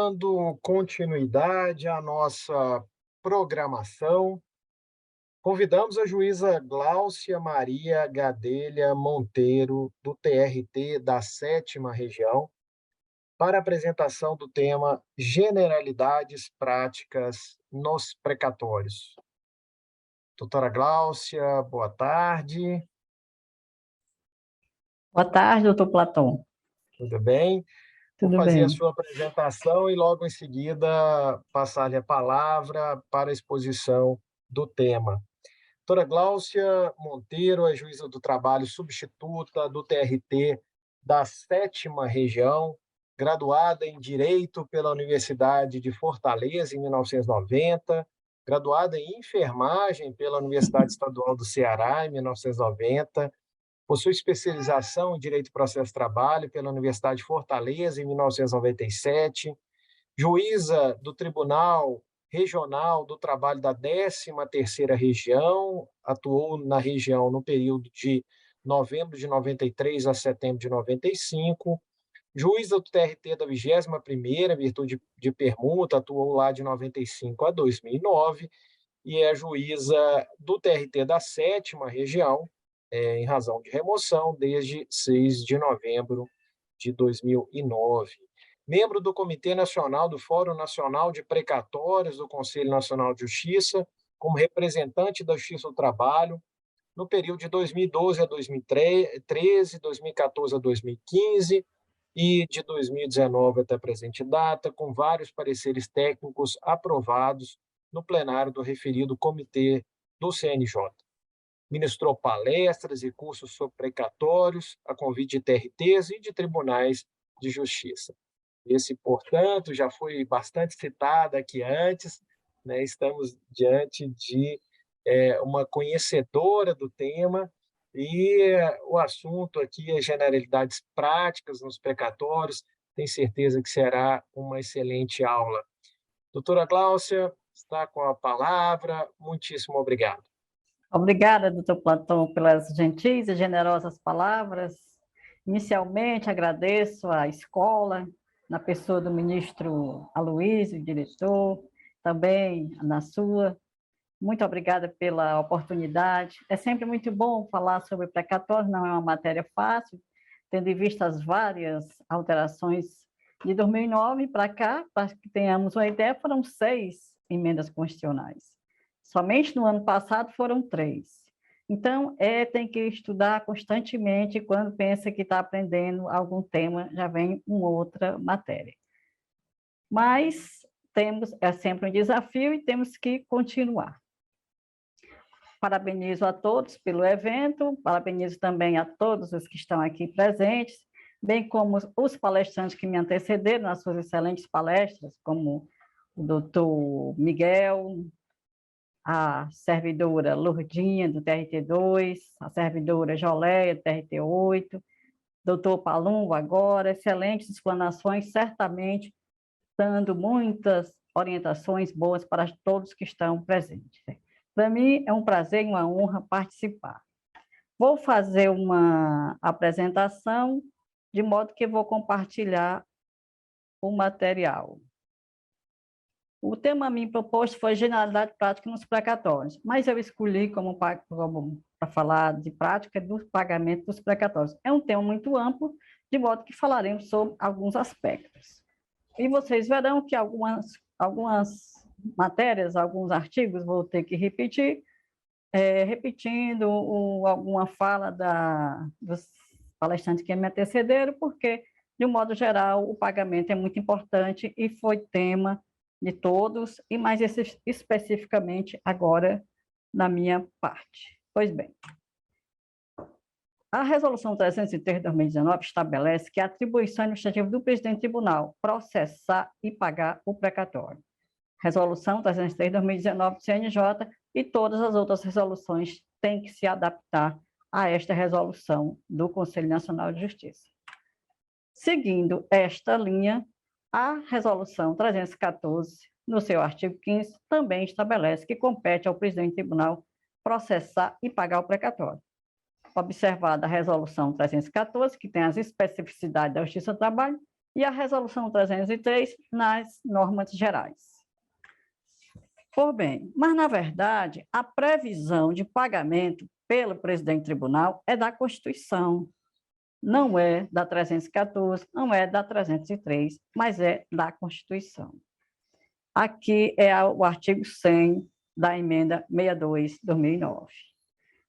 Dando continuidade à nossa programação, convidamos a juíza Gláucia Maria Gadelha Monteiro, do TRT da Sétima Região, para a apresentação do tema Generalidades Práticas nos Precatórios. Doutora Gláucia, boa tarde. Boa tarde, doutor Platão. Tudo bem? Vou Tudo fazer a bem. sua apresentação e logo em seguida passar-lhe a palavra para a exposição do tema. Doutora Gláucia Monteiro é juíza do trabalho substituta do TRT da Sétima Região, graduada em Direito pela Universidade de Fortaleza em 1990, graduada em Enfermagem pela Universidade Estadual do Ceará em 1990, possui especialização em Direito e Processo de Trabalho pela Universidade de Fortaleza em 1997, juíza do Tribunal Regional do Trabalho da 13ª Região, atuou na região no período de novembro de 93 a setembro de 95, juíza do TRT da 21ª, em virtude de permuta, atuou lá de 95 a 2009, e é juíza do TRT da 7ª Região, em razão de remoção, desde 6 de novembro de 2009. Membro do Comitê Nacional do Fórum Nacional de Precatórios do Conselho Nacional de Justiça, como representante da Justiça do Trabalho, no período de 2012 a 2013, 2014 a 2015 e de 2019 até a presente data, com vários pareceres técnicos aprovados no plenário do referido comitê do CNJ. Ministrou palestras e cursos sobre precatórios, a convite de TRTs e de tribunais de justiça. Esse, portanto, já foi bastante citado aqui antes, né? Estamos diante de uma conhecedora do tema e o assunto aqui é generalidades práticas nos precatórios. Tenho certeza que será uma excelente aula. Doutora Gláucia, está com a palavra. Muitíssimo obrigado. Obrigada, doutor Platão, pelas gentis e generosas palavras. Inicialmente, agradeço à escola, na pessoa do ministro Aloysio, diretor, também na sua. Muito obrigada pela oportunidade. É sempre muito bom falar sobre precatórios, não é uma matéria fácil, tendo em vista as várias alterações de 2009 para cá, para que tenhamos uma ideia, foram 6 emendas constitucionais. Somente no ano passado foram 3. Então, tem que estudar constantemente, quando pensa que está aprendendo algum tema, já vem uma outra matéria. Mas é sempre um desafio e temos que continuar. Parabenizo a todos pelo evento, parabenizo também a todos os que estão aqui presentes, bem como os palestrantes que me antecederam nas suas excelentes palestras, como o doutor Miguel, a servidora Lourdinha, do TRT2, a servidora Joléia, do TRT8, doutor Palumbo agora, excelentes explanações, certamente dando muitas orientações boas para todos que estão presentes. Para mim é um prazer e uma honra participar. Vou fazer uma apresentação, de modo que vou compartilhar o material. O tema a mim proposto foi generalidade prática nos precatórios, mas eu escolhi como para falar de prática do pagamento dos precatórios. É um tema muito amplo, de modo que falaremos sobre alguns aspectos. E vocês verão que algumas matérias, alguns artigos, vou ter que repetir, repetindo alguma fala dos palestrantes que me antecederam, porque, de um modo geral, o pagamento é muito importante e foi tema de todos, e mais especificamente agora na minha parte. Pois bem, a Resolução 303 de 2019 estabelece que a atribuição administrativa do presidente do tribunal processar e pagar o precatório. Resolução 303 de 2019 do CNJ e todas as outras resoluções têm que se adaptar a esta resolução do Conselho Nacional de Justiça. Seguindo esta linha, a Resolução 314, no seu artigo 15, também estabelece que compete ao presidente do tribunal processar e pagar o precatório. Observada a Resolução 314, que tem as especificidades da Justiça do Trabalho, e a Resolução 303 nas normas gerais. Por bem, mas, na verdade, a previsão de pagamento pelo presidente do tribunal é da Constituição, não é da 314, não é da 303, mas é da Constituição. Aqui é o artigo 100 da emenda 62 de 2009.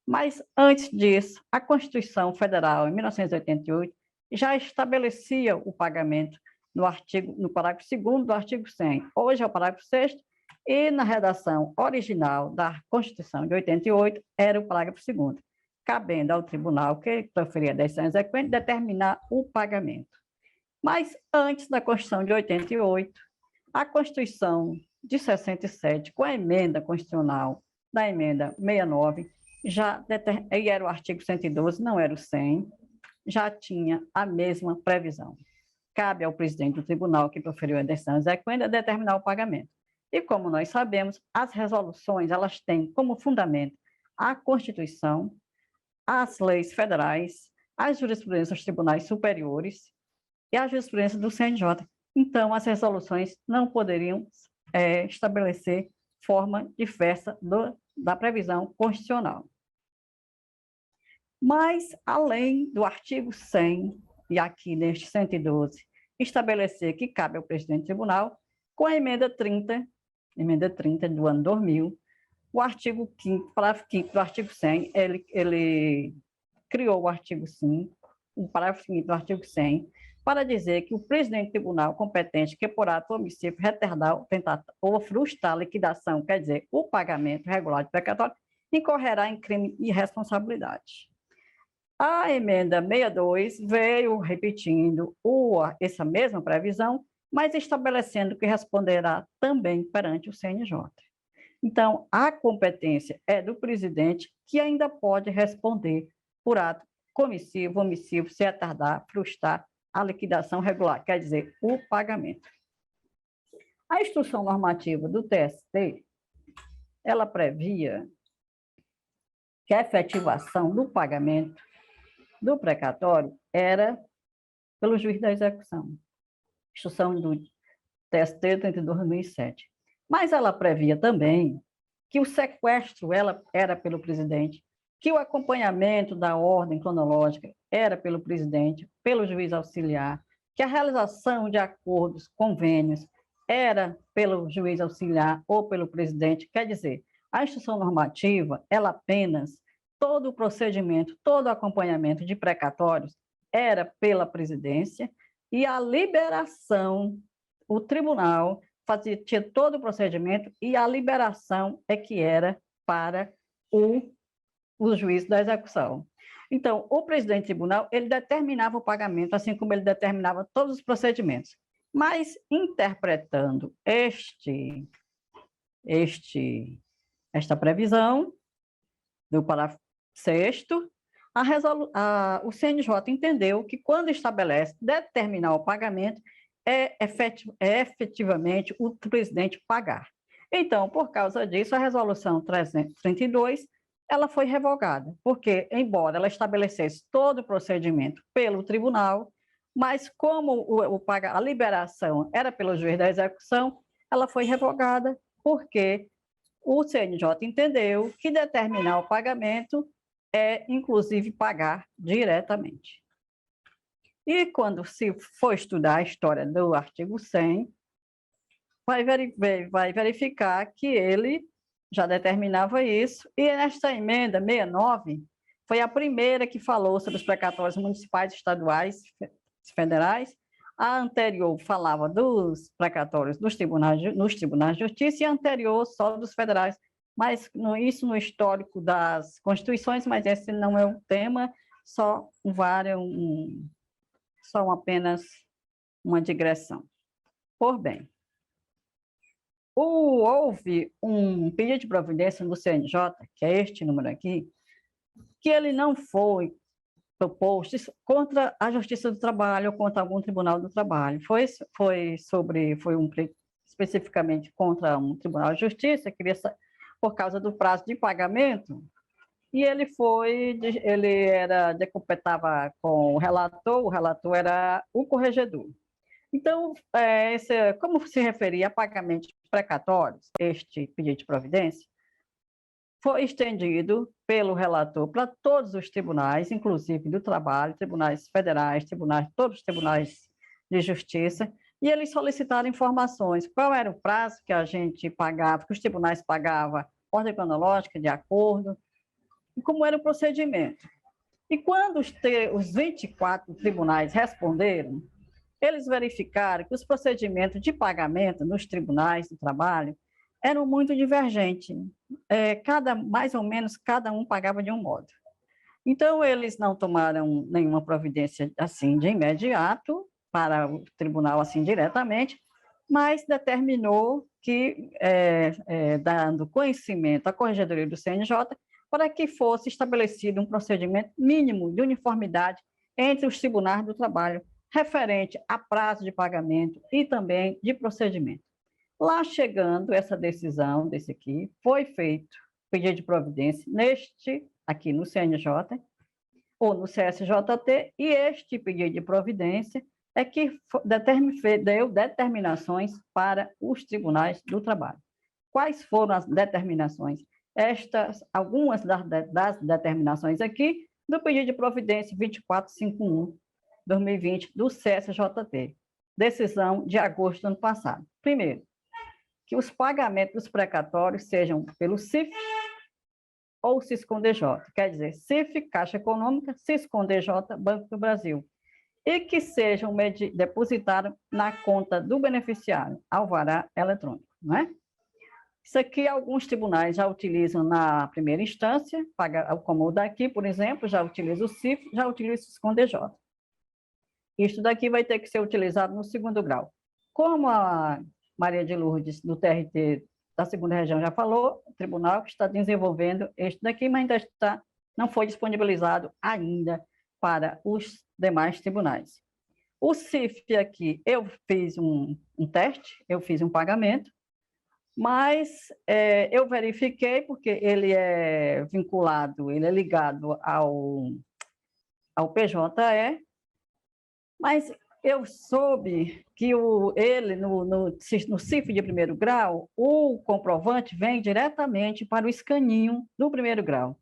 Mas, antes disso, a Constituição Federal, em 1988, já estabelecia o pagamento no parágrafo 2º do artigo 100. Hoje é o parágrafo 6º, e na redação original da Constituição de 88 era o parágrafo 2º, cabendo ao tribunal que proferia a decisão exequente determinar o pagamento. Mas antes da Constituição de 88, a Constituição de 67, com a emenda constitucional da emenda 69, e era o artigo 112, não era o 100, já tinha a mesma previsão. Cabe ao presidente do tribunal que proferiu a decisão exequente determinar o pagamento. E como nós sabemos, as resoluções, elas têm como fundamento a Constituição, as leis federais, as jurisprudências dos tribunais superiores e a jurisprudência do CNJ. Então, as resoluções não poderiam estabelecer forma diversa da previsão constitucional. Mas, além do artigo 100, e aqui neste 112, estabelecer que cabe ao presidente do tribunal, com a emenda 30 do ano 2000, o artigo 5º, parágrafo 5º do artigo 100, ele criou o artigo 5, o parágrafo 5º do artigo 100, para dizer que o presidente do tribunal competente que por ato omissivo, retardar, tentar ou frustrar a liquidação, quer dizer, o pagamento regular de precatório, incorrerá em crime de irresponsabilidade. A emenda 62 veio repetindo essa mesma previsão, mas estabelecendo que responderá também perante o CNJ. Então, a competência é do presidente, que ainda pode responder por ato comissivo, omissivo, se retardar, frustrar a liquidação regular, quer dizer, o pagamento. A instrução normativa do TST, ela previa que a efetivação do pagamento do precatório era pelo juiz da execução. Instrução do TST 32/2007. Mas ela previa também que o sequestro era pelo presidente, que o acompanhamento da ordem cronológica era pelo presidente, pelo juiz auxiliar, que a realização de acordos, convênios, era pelo juiz auxiliar ou pelo presidente. Quer dizer, a instrução normativa, ela apenas, todo o procedimento, todo o acompanhamento de precatórios era pela presidência, e a liberação, o tribunal tinha todo o procedimento, e a liberação é que era para o juiz da execução. Então, o presidente do tribunal, ele determinava o pagamento, assim como ele determinava todos os procedimentos. Mas, interpretando esta previsão do parágrafo 6º, o CNJ entendeu que, quando estabelece determinar o pagamento, é efetivamente o presidente pagar. Então, por causa disso, a resolução 332, ela foi revogada, porque, embora ela estabelecesse todo o procedimento pelo tribunal, mas como a liberação era pelo juiz da execução, ela foi revogada, porque o CNJ entendeu que determinar o pagamento é, inclusive, pagar diretamente. E quando se for estudar a história do artigo 100, vai verificar que ele já determinava isso, e nesta emenda 69, foi a primeira que falou sobre os precatórios municipais, estaduais, federais. A anterior falava dos precatórios nos tribunais de justiça, e a anterior só dos federais, mas isso no histórico das constituições, mas esse não é o tema, só apenas uma digressão. Por bem, houve um pedido de providência no CNJ, que é este número aqui, que ele não foi proposto contra a Justiça do Trabalho ou contra algum tribunal do trabalho. Foi especificamente contra um tribunal de justiça, por causa do prazo de pagamento, e ele completava com o relator era o corregedor. Então, como se referia a pagamentos precatórios, este pedido de providência foi estendido pelo relator para todos os tribunais, inclusive do trabalho, tribunais federais, todos os tribunais de justiça, e eles solicitaram informações, qual era o prazo que a gente pagava, que os tribunais pagavam, ordem cronológica, de acordo, e como era o procedimento. E quando os 24 tribunais responderam, eles verificaram que os procedimentos de pagamento nos tribunais do trabalho eram muito divergentes. Mais ou menos, cada um pagava de um modo. Então, eles não tomaram nenhuma providência assim de imediato para o tribunal assim diretamente, mas determinou que, dando conhecimento à Corregedoria do CNJ, para que fosse estabelecido um procedimento mínimo de uniformidade entre os tribunais do trabalho, referente a prazo de pagamento e também de procedimento. Lá chegando essa decisão desse aqui, foi feito pedido de providência aqui no CNJ, ou no CSJT, e este pedido de providência é que deu determinações para os tribunais do trabalho. Quais foram as determinações? Algumas das determinações aqui do pedido de providência 2451/2020 do CSJT, decisão de agosto do ano passado. Primeiro, que os pagamentos dos precatórios sejam pelo CIF ou Siscom-DJ, quer dizer, CIF, Caixa Econômica, Siscom-DJ, Banco do Brasil, e que sejam depositados na conta do beneficiário, alvará eletrônico, não é? Isso aqui alguns tribunais já utilizam na primeira instância, como o daqui, por exemplo, já utiliza o CIF, já utiliza o Siscom-DJ. Isto daqui vai ter que ser utilizado no segundo grau. Como a Maria de Lourdes, do TRT da segunda região, já falou, o tribunal que está desenvolvendo este daqui, mas ainda não foi disponibilizado ainda para os demais tribunais. O CIF aqui, eu fiz um teste, eu fiz um pagamento, mas eu verifiquei, porque ele é vinculado, ele é ligado ao PJE, mas eu soube que ele, no CIF de primeiro grau, o comprovante vem diretamente para o escaninho do primeiro grau.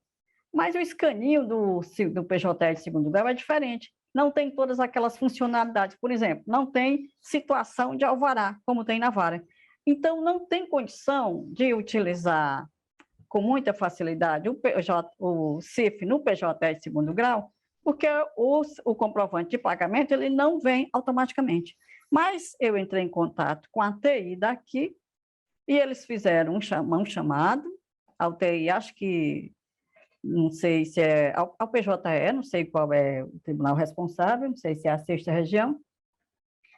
Mas o escaninho do PJE de segundo grau é diferente. Não tem todas aquelas funcionalidades. Por exemplo, não tem situação de alvará, como tem na vara. Então, não tem condição de utilizar com muita facilidade o CIF no PJE de segundo grau, porque o comprovante de pagamento ele não vem automaticamente. Mas eu entrei em contato com a TI daqui e eles fizeram um chamado ao TI, acho que, não sei se é ao PJE, não sei qual é o tribunal responsável, não sei se é a sexta região,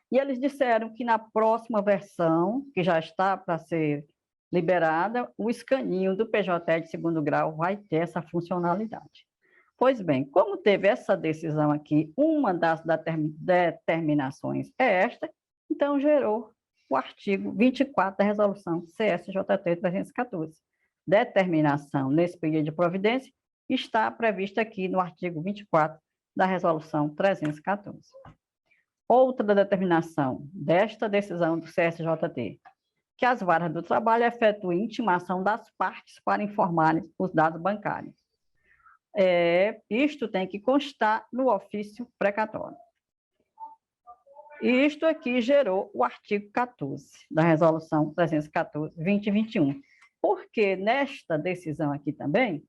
e eles disseram que na próxima versão, que já está para ser liberada, o escaninho do PJE de segundo grau vai ter essa funcionalidade. Pois bem, como teve essa decisão aqui, uma das determinações é esta, então gerou o artigo 24 da resolução CSJT 314. Determinação nesse pedido de providência está prevista aqui no artigo 24 da resolução 314. Outra determinação desta decisão do CSJT, que as varas do trabalho efetuem intimação das partes para informarem os dados bancários. Isto tem que constar no ofício precatório. E isto aqui gerou o artigo 14 da resolução 314/2021, porque nesta decisão aqui também,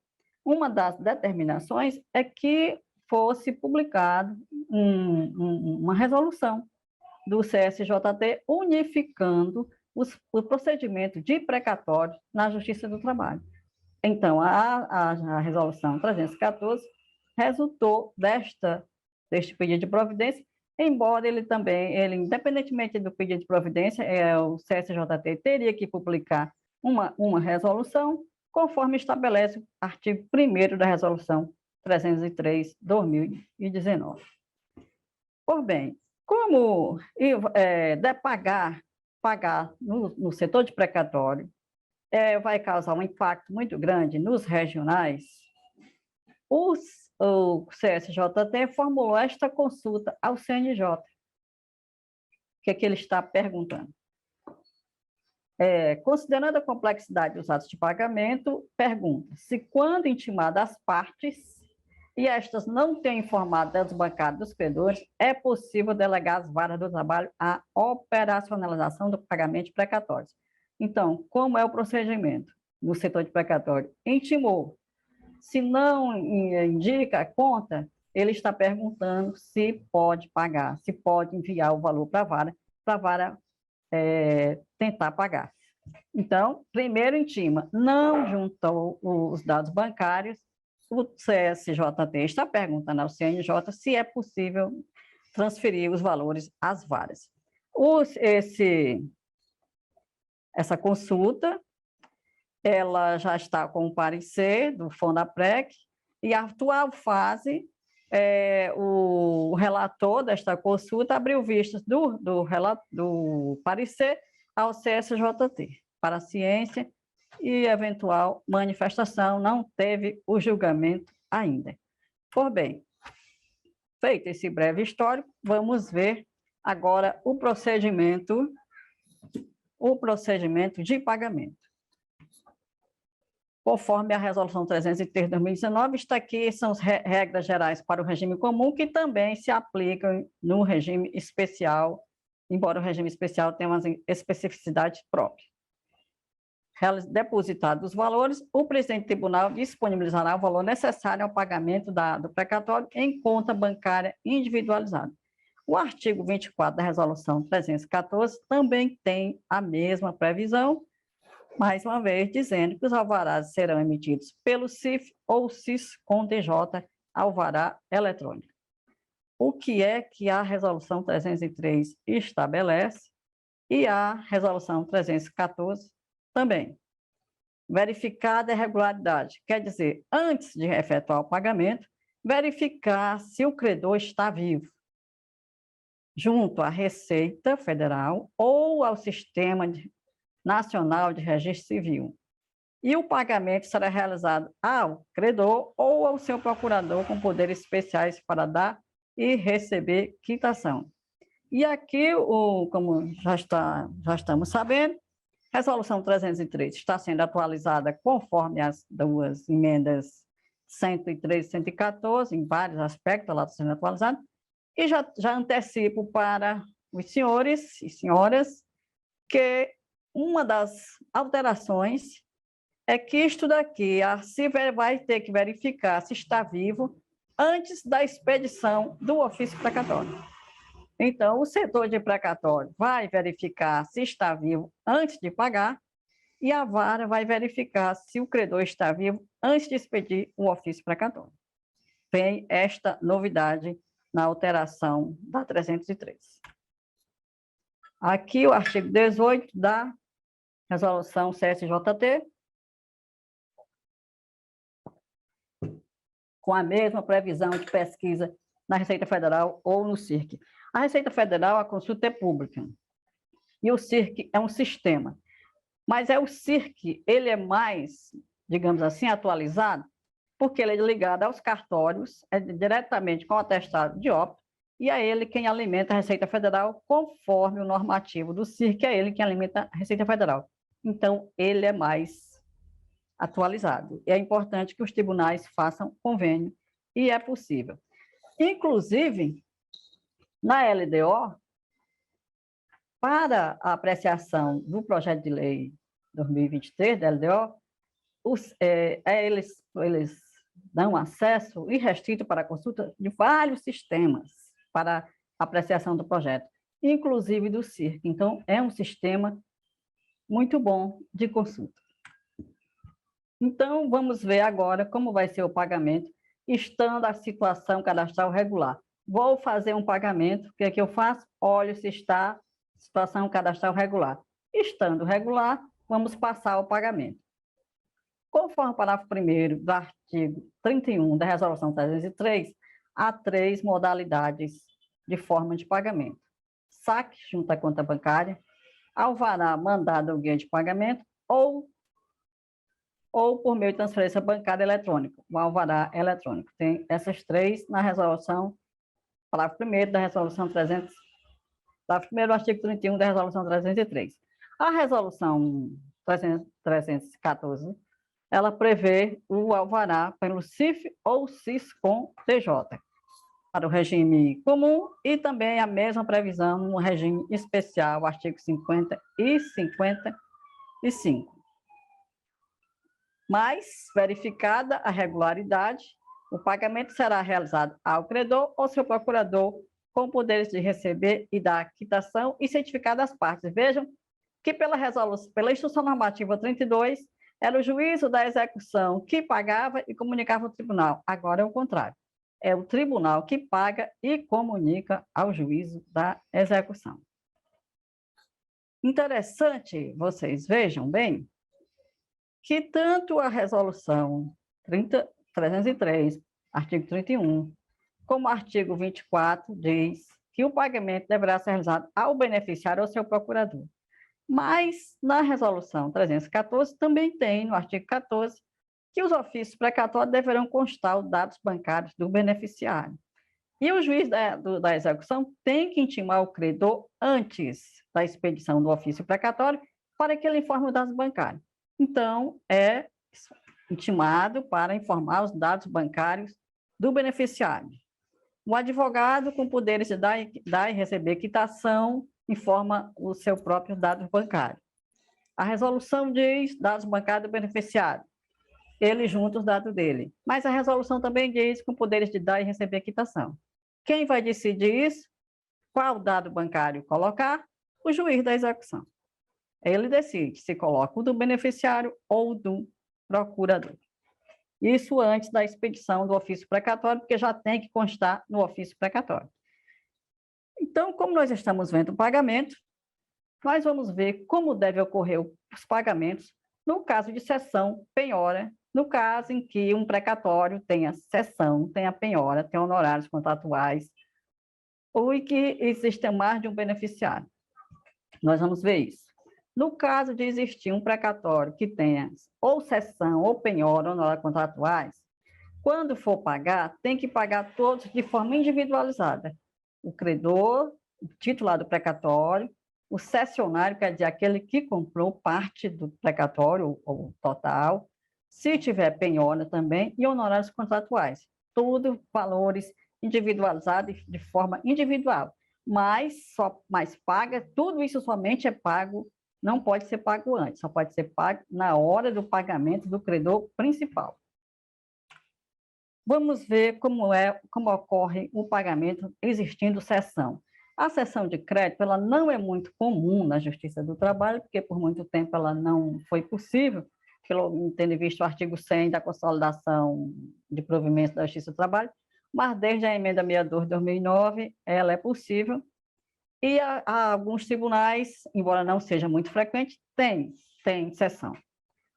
uma das determinações é que fosse publicado uma resolução do CSJT unificando o procedimento de precatório na Justiça do Trabalho. Então, a resolução 314 resultou deste pedido de providência, embora independentemente do pedido de providência, o CSJT teria que publicar uma resolução, conforme estabelece o artigo 1º da resolução 303/2019. Pois bem, como pagar no setor de precatório vai causar um impacto muito grande nos regionais, o CSJT formulou esta consulta ao CNJ. que é que ele está perguntando? Considerando a complexidade dos atos de pagamento, pergunta se quando intimada as partes e estas não têm informado das bancadas dos credores, é possível delegar às varas do trabalho a operacionalização do pagamento de precatórios. Então, como é o procedimento no setor de precatório? Intimou. Se não indica a conta, ele está perguntando se pode pagar, se pode enviar o valor para a vara tentar pagar. Então, primeiro intima, não juntou os dados bancários, o CSJT está perguntando ao CNJ se é possível transferir os valores às varas. Essa consulta, ela já está com o parecer do FONAPREC, e a atual fase, o relator desta consulta abriu vistas do parecer ao CSJT para a ciência e eventual manifestação, não teve o julgamento ainda. Por bem, feito esse breve histórico, vamos ver agora o procedimento de pagamento. Conforme a Resolução 303 de 2019, está aqui, são as regras gerais para o regime comum, que também se aplicam no regime especial, embora o regime especial tenha uma especificidade própria. Depositados os valores, o presidente do tribunal disponibilizará o valor necessário ao pagamento do precatório em conta bancária individualizada. O artigo 24 da Resolução 314 também tem a mesma previsão, mais uma vez dizendo que os alvarás serão emitidos pelo CIF ou CIS com DJ alvará eletrônico. O que é que a Resolução 303 estabelece e a Resolução 314 também? Verificada a irregularidade, quer dizer, antes de efetuar o pagamento, verificar se o credor está vivo, junto à Receita Federal ou ao Sistema Nacional de Registro Civil. E o pagamento será realizado ao credor ou ao seu procurador com poderes especiais para dar e receber quitação. E aqui, como já estamos sabendo, a Resolução 303 está sendo atualizada conforme as duas emendas 103 e 114, em vários aspectos, ela está sendo atualizada, e já antecipo para os senhores e senhoras que uma das alterações é que isto daqui, a CIV vai ter que verificar se está vivo antes da expedição do ofício precatório. Então, o setor de precatório vai verificar se está vivo antes de pagar e a vara vai verificar se o credor está vivo antes de expedir o ofício precatório. Tem esta novidade na alteração da 303. Aqui o artigo 18 da Resolução CSJT, com a mesma previsão de pesquisa na Receita Federal ou no CIRC. A Receita Federal, a consulta é pública, e o CIRC é um sistema. Mas o CIRC, ele é mais, digamos assim, atualizado, porque ele é ligado aos cartórios, diretamente com o atestado de óbito, e é ele quem alimenta a Receita Federal, conforme o normativo do CIRC, é ele quem alimenta a Receita Federal. Então, ele é mais atualizado. E é importante que os tribunais façam convênio, e é possível. Inclusive, na LDO, para a apreciação do projeto de lei 2023 da LDO, eles dão acesso irrestrito para a consulta de vários sistemas para apreciação do projeto, inclusive do CIRC. Então, é um sistema muito bom de consulta. Então, vamos ver agora como vai ser o pagamento, estando a situação cadastral regular. Vou fazer um pagamento, o que é que eu faço? Olho se está situação cadastral regular. Estando regular, vamos passar o pagamento. Conforme o parágrafo 1º do artigo 31 da Resolução 303, há 3 modalidades de forma de pagamento. Saque junto à conta bancária, alvará mandado ao guia de pagamento ou por meio de transferência bancária eletrônica, o alvará eletrônico. Tem essas 3 na resolução, parágrafo 1º da Resolução 303. primeiro o artigo 31 da Resolução 303. A Resolução 314, ela prevê o alvará pelo CIF ou SISCOM-TJ, para o regime comum, e também a mesma previsão no regime especial, artigo 50 e 55. Mas, verificada a regularidade, o pagamento será realizado ao credor ou seu procurador, com poderes de receber e dar quitação e certificar das partes. Vejam que pela Instrução Normativa 32, era o juízo da execução que pagava e comunicava ao tribunal. Agora é o contrário. É o tribunal que paga e comunica ao juízo da execução. Interessante, vocês vejam bem, que tanto a Resolução 303, artigo 31, como o artigo 24, diz que o pagamento deverá ser realizado ao beneficiário ou seu procurador. Mas, na Resolução 314, também tem, no artigo 14, que os ofícios precatórios deverão constar os dados bancários do beneficiário. E o juiz da execução tem que intimar o credor antes da expedição do ofício precatório para que ele informe os dados bancários. Então, é intimado para informar os dados bancários do beneficiário. O advogado, com poderes de dar e receber quitação, informa os seus próprios dados bancários. A resolução diz dados bancários do beneficiário. Ele junta os dados dele. Mas a resolução também diz com poderes de dar e receber quitação. Quem vai decidir isso? Qual dado bancário colocar? O juiz da execução. Ele decide se coloca o do beneficiário ou do procurador. Isso antes da expedição do ofício precatório, porque já tem que constar no ofício precatório. Então, como nós estamos vendo o pagamento, nós vamos ver como deve ocorrer os pagamentos no caso de cessão, penhora, no caso em que um precatório tenha cessão, tenha penhora, tenha honorários contratuais, ou em que exista mais de um beneficiário. Nós vamos ver isso. No caso de existir um precatório que tenha ou cessão, ou penhora, ou honorários contratuais, quando for pagar, tem que pagar todos de forma individualizada. O credor, o titular do precatório, o cessionário, quer dizer, aquele que comprou parte do precatório, ou total, se tiver penhora também, e honorários contratuais. Tudo valores individualizados de forma individual. Mas paga, tudo isso somente é pago, não pode ser pago antes, só pode ser pago na hora do pagamento do credor principal. Vamos ver como ocorre o pagamento existindo cessão. A cessão de crédito, ela não é muito comum na Justiça do Trabalho, porque por muito tempo ela não foi possível, tendo visto o artigo 100 da Consolidação de Provimentos da Justiça do Trabalho, mas desde a emenda 62 de 2009, ela é possível, e alguns tribunais, embora não seja muito frequente, tem cessão.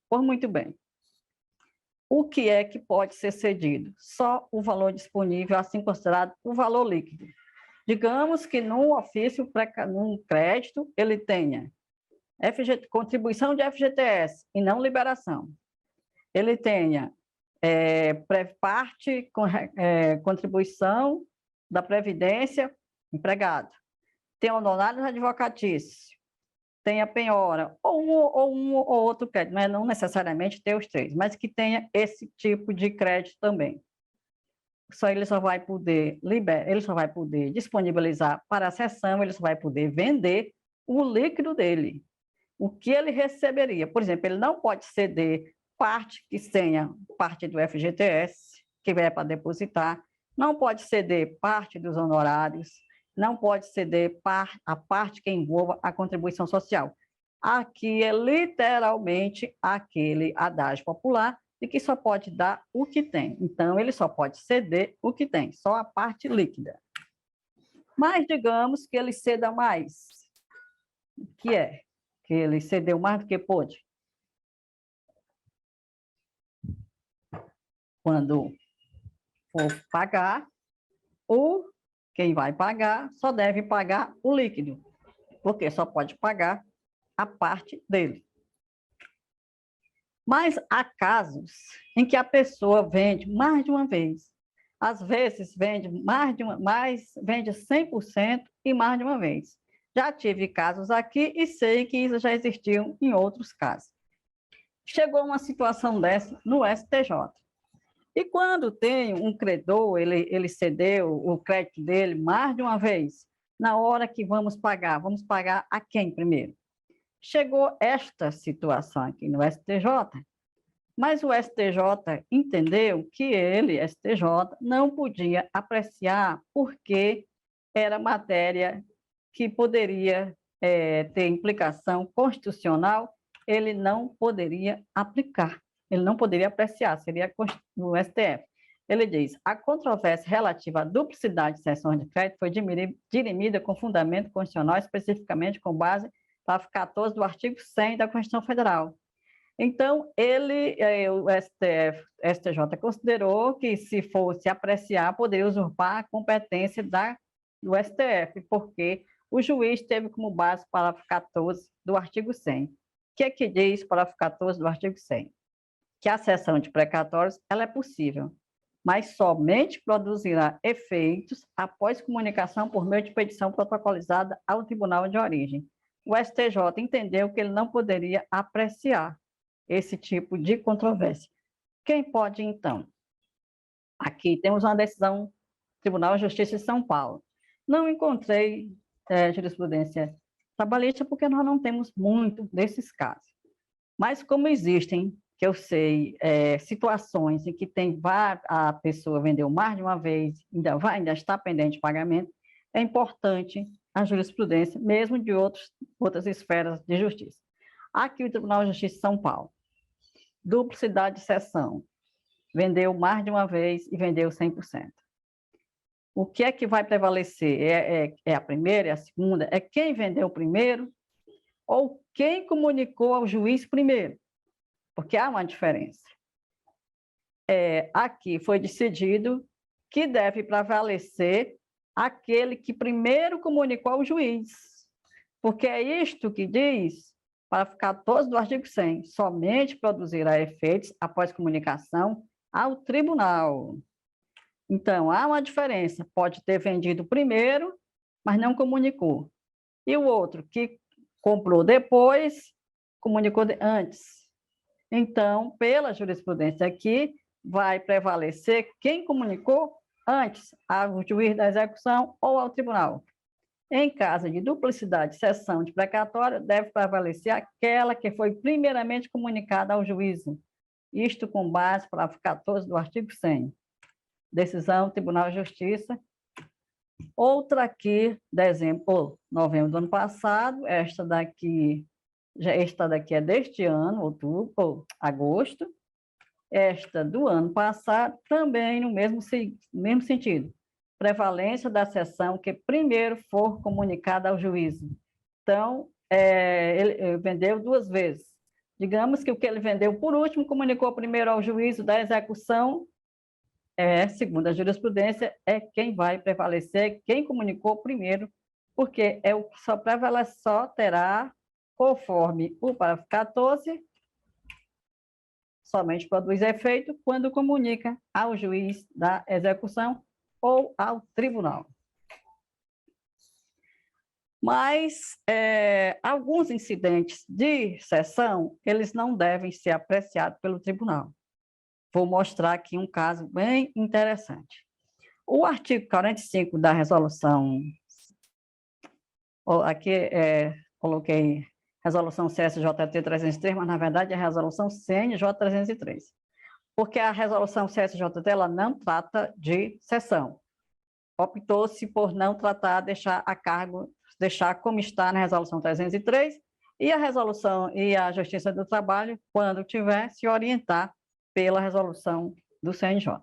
Por muito bem. O que é que pode ser cedido? Só o valor disponível, assim considerado o valor líquido. Digamos que num ofício, num crédito, ele tenha contribuição de FGTS e não liberação. Ele tenha contribuição da Previdência, empregado. Tem honorários advocatícios, tem a penhora, ou um ou outro crédito, mas não necessariamente ter os três, mas que tenha esse tipo de crédito também. Ele só vai poder disponibilizar para a cessão, ele só vai poder vender o líquido dele, o que ele receberia. Por exemplo, ele não pode ceder parte que tenha parte do FGTS, que vai para depositar, não pode ceder parte dos honorários, não pode ceder a parte que envolva a contribuição social. Aqui é literalmente aquele adágio popular de que só pode dar o que tem. Então, ele só pode ceder o que tem, só a parte líquida. Mas digamos que ele ceda mais. O que é? Que ele cedeu mais do que pôde. Quando for pagar, quem vai pagar só deve pagar o líquido, porque só pode pagar a parte dele. Mas há casos em que a pessoa vende mais de uma vez. Às vezes vende vende 100% e mais de uma vez. Já tive casos aqui e sei que isso já existiu em outros casos. Chegou uma situação dessa no STJ. E quando tem um credor, ele cedeu o crédito dele mais de uma vez, na hora que vamos pagar a quem primeiro? Chegou esta situação aqui no STJ, mas o STJ entendeu que ele, STJ, não podia apreciar porque era matéria que poderia ter implicação constitucional, ele não poderia aplicar, ele não poderia apreciar, seria no STF. Ele diz, a controvérsia relativa à duplicidade de cessões de crédito foi dirimida com fundamento constitucional, especificamente com base no parágrafo 14 do artigo 100 da Constituição Federal. Então, o STJ considerou que, se fosse apreciar, poderia usurpar a competência do STF, porque o juiz teve como base o parágrafo 14 do artigo 100. O que é que diz o parágrafo 14 do artigo 100? Que a cessão de precatórios ela é possível, mas somente produzirá efeitos após comunicação por meio de petição protocolizada ao tribunal de origem. O STJ entendeu que ele não poderia apreciar esse tipo de controvérsia. Quem pode, então? Aqui temos uma decisão do Tribunal de Justiça de São Paulo. Não encontrei jurisprudência trabalhista porque nós não temos muito desses casos. Mas como existem, que eu sei, situações em que a pessoa vendeu mais de uma vez, ainda está pendente de pagamento, é importante a jurisprudência, mesmo de outras esferas de justiça. Aqui o Tribunal de Justiça de São Paulo. Duplicidade de cessão. Vendeu mais de uma vez e vendeu 100%. O que é que vai prevalecer? É a primeira, é a segunda? É quem vendeu primeiro ou quem comunicou ao juiz primeiro? Porque há uma diferença. Aqui foi decidido que deve prevalecer aquele que primeiro comunicou ao juiz. Porque é isto que diz, parágrafo 14 do artigo 100, somente produzirá efeitos após comunicação ao tribunal. Então, há uma diferença. Pode ter vendido primeiro, mas não comunicou. E o outro, que comprou depois, comunicou antes. Então, pela jurisprudência aqui, vai prevalecer quem comunicou antes, ao juiz da execução ou ao tribunal. Em caso de duplicidade de cessão de precatório, deve prevalecer aquela que foi primeiramente comunicada ao juízo. Isto com base no parágrafo 14 do artigo 100. Decisão do Tribunal de Justiça. Outra aqui, novembro do ano passado, esta daqui é deste ano, agosto. Esta do ano passado, também no mesmo sentido. Prevalência da cessão que primeiro for comunicada ao juízo. Então, ele vendeu duas vezes. Digamos que o que ele vendeu por último comunicou primeiro ao juízo da execução, segundo a jurisprudência, é quem vai prevalecer, quem comunicou primeiro, porque é o que só terá, conforme o parágrafo 14, somente produz efeito quando comunica ao juiz da execução ou ao tribunal. Mas alguns incidentes de cessão, eles não devem ser apreciados pelo tribunal. Vou mostrar aqui um caso bem interessante. O artigo 45 da resolução, aqui coloquei resolução CSJT 303, mas na verdade é a resolução CNJ 303. Porque a resolução CSJT ela não trata de cessão. Optou-se por não tratar, deixar como está na resolução 303, e a resolução e a Justiça do Trabalho, quando tiver, se orientar pela resolução do CNJ.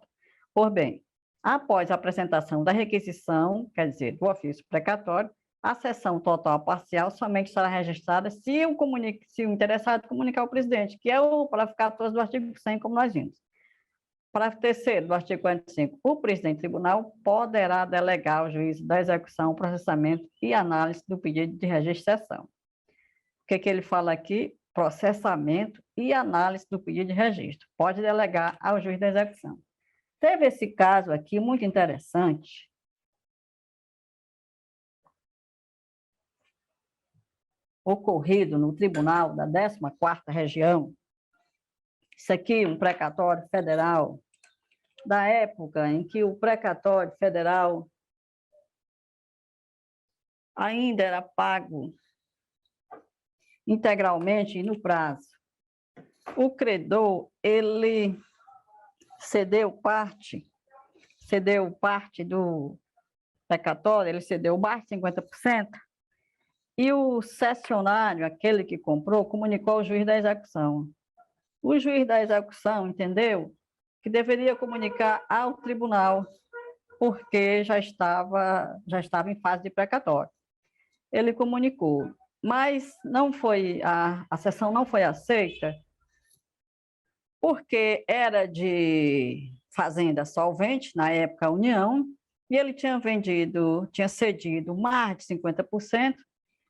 Por bem, após a apresentação da requisição, quer dizer, do ofício precatório, a cessão total ou parcial somente será registrada se o interessado comunicar ao presidente, que é o parágrafo 14 do artigo 100, como nós vimos. Parágrafo 3º do artigo 45, o presidente do tribunal poderá delegar ao juiz da execução, processamento e análise do pedido de registro de cessão. O que ele fala aqui? Processamento e análise do pedido de registro. Pode delegar ao juiz da execução. Teve esse caso aqui muito interessante. ocorrido no Tribunal da 14ª Região. Isso aqui, um precatório federal, da época em que o precatório federal ainda era pago integralmente e no prazo. O credor, ele cedeu parte do precatório, ele cedeu mais de 50%, e o cessionário, aquele que comprou, comunicou ao juiz da execução. O juiz da execução entendeu que deveria comunicar ao tribunal, porque já estava em fase de precatório. Ele comunicou, mas a sessão não foi aceita, porque era de fazenda solvente, na época a União, e ele tinha cedido mais de 50%,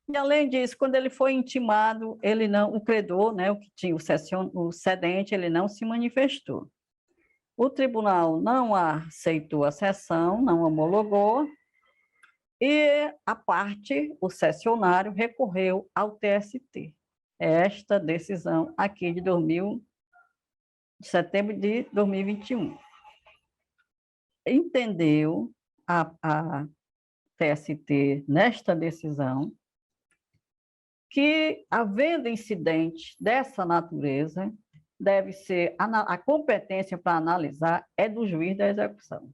e além disso, quando ele foi intimado, o credor, né, o que tinha o cedente, ele não se manifestou. O tribunal não aceitou a sessão, não homologou, e o cessionário, recorreu ao TST. Esta decisão aqui de setembro de 2021. Entendeu a TST, nesta decisão, que, havendo incidente dessa natureza, deve ser a competência para analisar é do juiz da execução.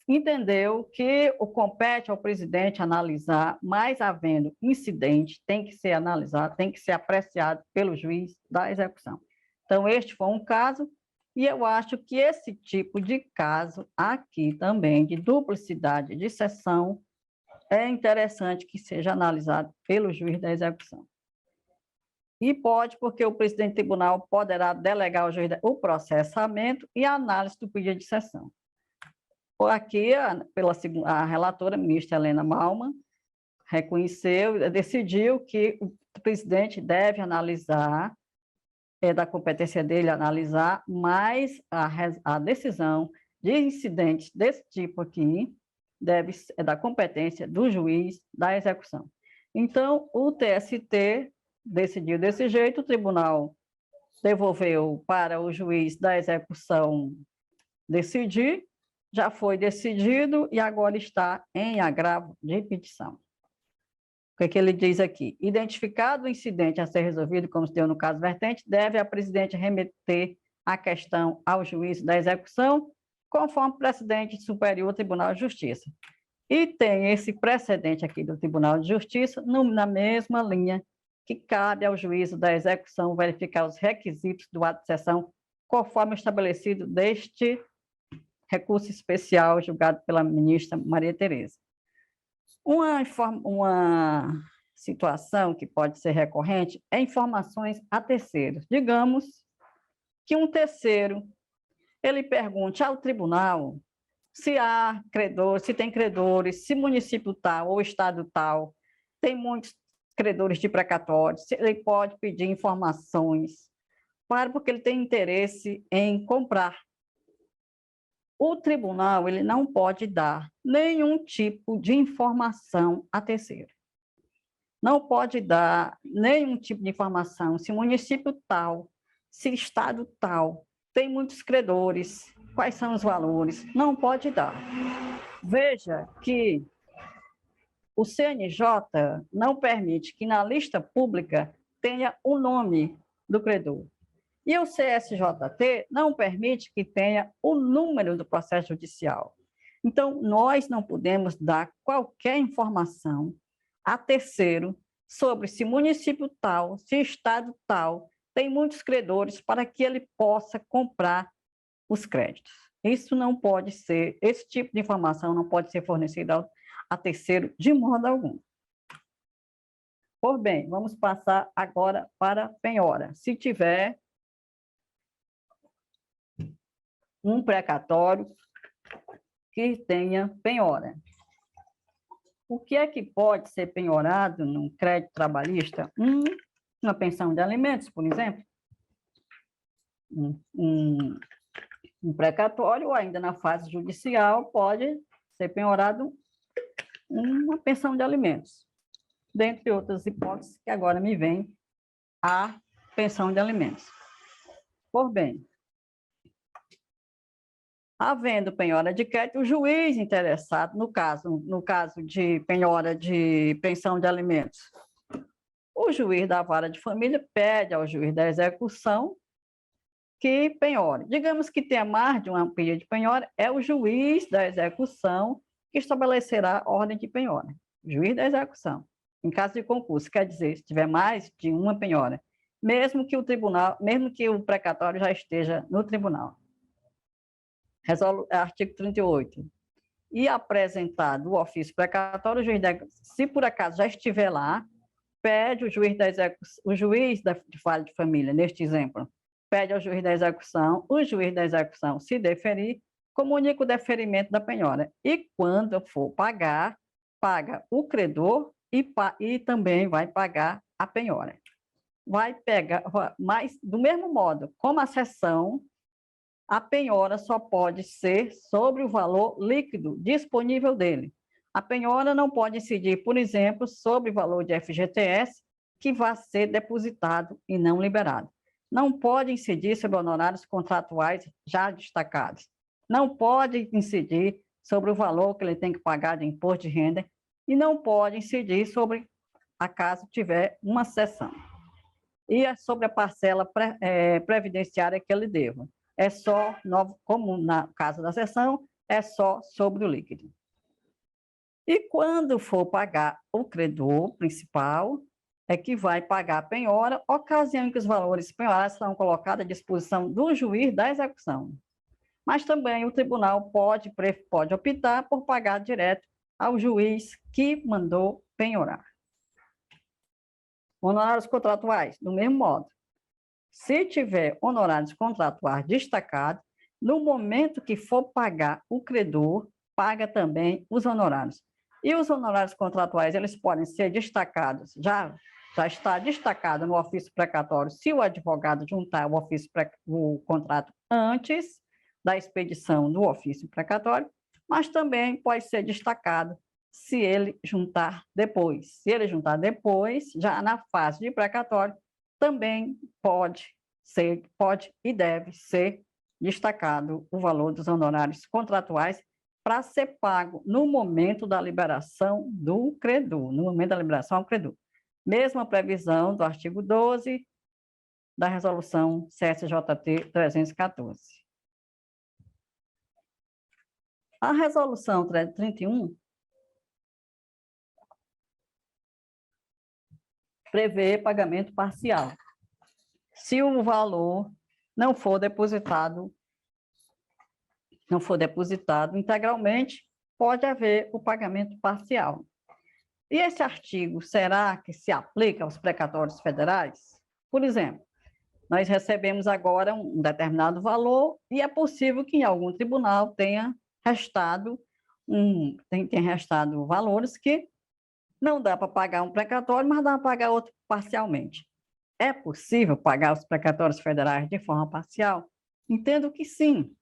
Entendeu que compete ao presidente analisar, mas havendo incidente, tem que ser analisado, tem que ser apreciado pelo juiz da execução. Então, este foi um caso, e eu acho que esse tipo de caso aqui também, de duplicidade de sessão, é interessante que seja analisado pelo juiz da execução. E pode, porque o presidente do tribunal poderá delegar ao juiz o processamento e a análise do pedido de sessão. Aqui, a relatora ministra Helena Malman decidiu que o presidente deve analisar, da competência dele analisar, mas a decisão de incidentes desse tipo aqui é da competência do juiz da execução. Então, o TST decidiu desse jeito, o tribunal devolveu para o juiz da execução decidir, já foi decidido e agora está em agravo de petição. O que ele diz aqui? Identificado o incidente a ser resolvido, como se deu no caso vertente, deve a presidente remeter a questão ao juiz da execução, conforme precedente superior ao Tribunal de Justiça. E tem esse precedente aqui do Tribunal de Justiça na mesma linha que cabe ao juízo da execução verificar os requisitos do ato de sessão, conforme estabelecido deste recurso especial julgado pela ministra Maria Tereza. Uma situação que pode ser recorrente é informações a terceiros. Digamos que um terceiro, ele pergunte ao tribunal se há credores, se tem credores, se município tal ou estado tal tem muitos credores de precatório, se ele pode pedir informações, porque ele tem interesse em comprar. O tribunal, ele não pode dar nenhum tipo de informação a terceiro. Não pode dar nenhum tipo de informação se município tal, se estado tal, tem muitos credores, quais são os valores, não pode dar. Veja que o CNJ não permite que na lista pública tenha o nome do credor. E o CSJT não permite que tenha o número do processo judicial. Então, nós não podemos dar qualquer informação a terceiro sobre se município tal, se estado tal, tem muitos credores para que ele possa comprar os créditos. Isso não pode ser, esse tipo de informação não pode ser fornecida a terceiro de modo algum. Por bem, vamos passar agora para a penhora. Se tiver um precatório que tenha penhora. O que é que pode ser penhorado num crédito trabalhista? Uma pensão de alimentos, por exemplo. Um precatório, ou ainda na fase judicial, pode ser penhorado uma pensão de alimentos. dentre outras hipóteses que agora me vem a pensão de alimentos. Por bem, havendo penhora de crédito, o juiz interessado, no caso de penhora de pensão de alimentos, o juiz da vara de família pede ao juiz da execução que penhore. Digamos que tenha mais de uma pilha de penhora, é o juiz da execução que estabelecerá a ordem de penhora. Juiz da execução. Em caso de concurso, quer dizer, se tiver mais de uma penhora, mesmo que o precatório já esteja no tribunal. Artigo 38. E apresentado o ofício precatório, o juiz se por acaso já estiver lá, pede o juiz de vara de família, neste exemplo, pede ao juiz da execução, o juiz da execução, se deferir, comunica o deferimento da penhora. E quando for pagar, paga o credor e também vai pagar a penhora. Vai pegar, mas do mesmo modo, como a cessão, a penhora só pode ser sobre o valor líquido disponível dele. A penhora não pode incidir, por exemplo, sobre o valor de FGTS que vai ser depositado e não liberado. Não pode incidir sobre honorários contratuais já destacados. Não pode incidir sobre o valor que ele tem que pagar de imposto de renda e não pode incidir sobre, acaso tiver uma cessão. E sobre a parcela previdenciária que ele deva. É só, como no caso da cessão, é só sobre o líquido. E quando for pagar o credor principal, é que vai pagar a penhora, ocasião em que os valores penhorados serão colocados à disposição do juiz da execução. Mas também o tribunal pode optar por pagar direto ao juiz que mandou penhorar. Honorários contratuais, do mesmo modo. Se tiver honorários contratuais destacados, no momento que for pagar o credor, paga também os honorários. E os honorários contratuais, eles podem ser destacados, já está destacado no ofício precatório, se o advogado juntar o contrato antes da expedição do ofício precatório, mas também pode ser destacado se ele juntar depois. Se ele juntar depois, já na fase de precatório, também pode e deve ser destacado o valor dos honorários contratuais para ser pago no momento da liberação do credor, no momento da liberação ao credor. Mesma previsão do artigo 12 da resolução CSJT 314. A resolução 31 prevê pagamento parcial, se o valor não for depositado integralmente, pode haver o pagamento parcial. E esse artigo, será que se aplica aos precatórios federais? Por exemplo, nós recebemos agora um determinado valor e é possível que em algum tribunal tenha restado valores que não dá para pagar um precatório, mas dá para pagar outro parcialmente. É possível pagar os precatórios federais de forma parcial? Entendo que sim.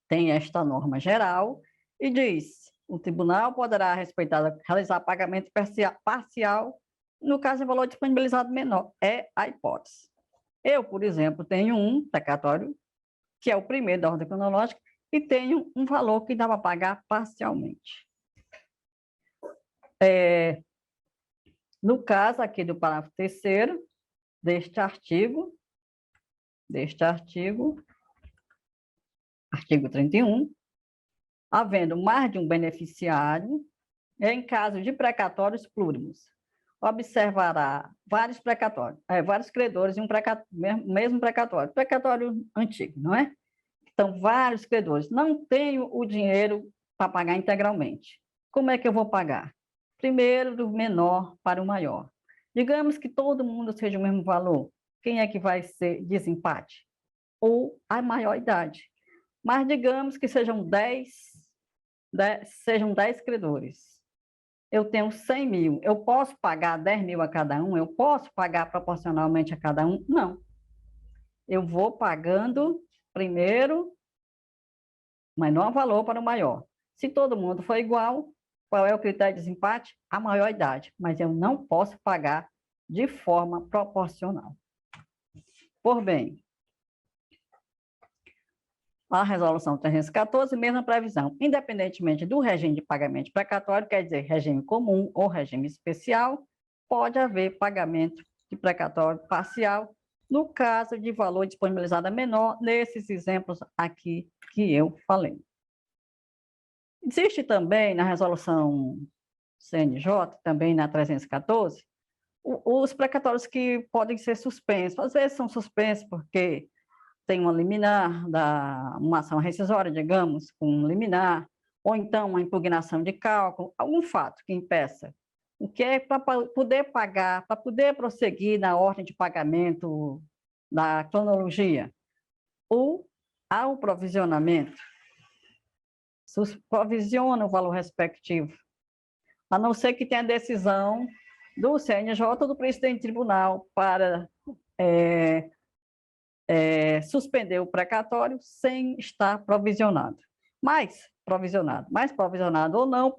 Tem esta norma geral e diz: o tribunal poderá realizar pagamento parcial no caso de valor disponibilizado menor. É a hipótese. Eu, por exemplo, tenho um precatório, que é o primeiro da ordem cronológica, e tenho um valor que dá para pagar parcialmente. No caso aqui do parágrafo 3º deste artigo, artigo 31, havendo mais de um beneficiário, em caso de precatórios plúrimos, observará vários credores em um mesmo precatório antigo, não é? Então, vários credores. Não tenho o dinheiro para pagar integralmente. Como é que eu vou pagar? Primeiro, do menor para o maior. Digamos que todo mundo seja o mesmo valor. Quem é que vai ser desempate? Ou a maior idade. Mas digamos que sejam 10 credores. Eu tenho 100 mil. Eu posso pagar 10 mil a cada um? Eu posso pagar proporcionalmente a cada um? Não. Eu vou pagando primeiro o menor valor para o maior. Se todo mundo for igual, Qual é o critério de desempate? A maior idade, mas eu não posso pagar de forma proporcional. Por bem, a resolução 314, mesma previsão. Independentemente do regime de pagamento precatório, quer dizer, regime comum ou regime especial, pode haver pagamento de precatório parcial no caso de valor disponibilizado menor, nesses exemplos aqui que eu falei. Existe também na resolução CNJ, também na 314, os precatórios que podem ser suspensos. Às vezes são suspensos porque tem uma liminar, uma ação rescisória, digamos, com um liminar, ou então uma impugnação de cálculo, algum fato que impeça. O que é para poder pagar, para poder prosseguir na ordem de pagamento da cronologia, ou ao provisionamento, provisiona o valor respectivo, a não ser que tenha decisão do CNJ ou do presidente do tribunal para suspender o precatório sem estar provisionado. Mas provisionado ou não,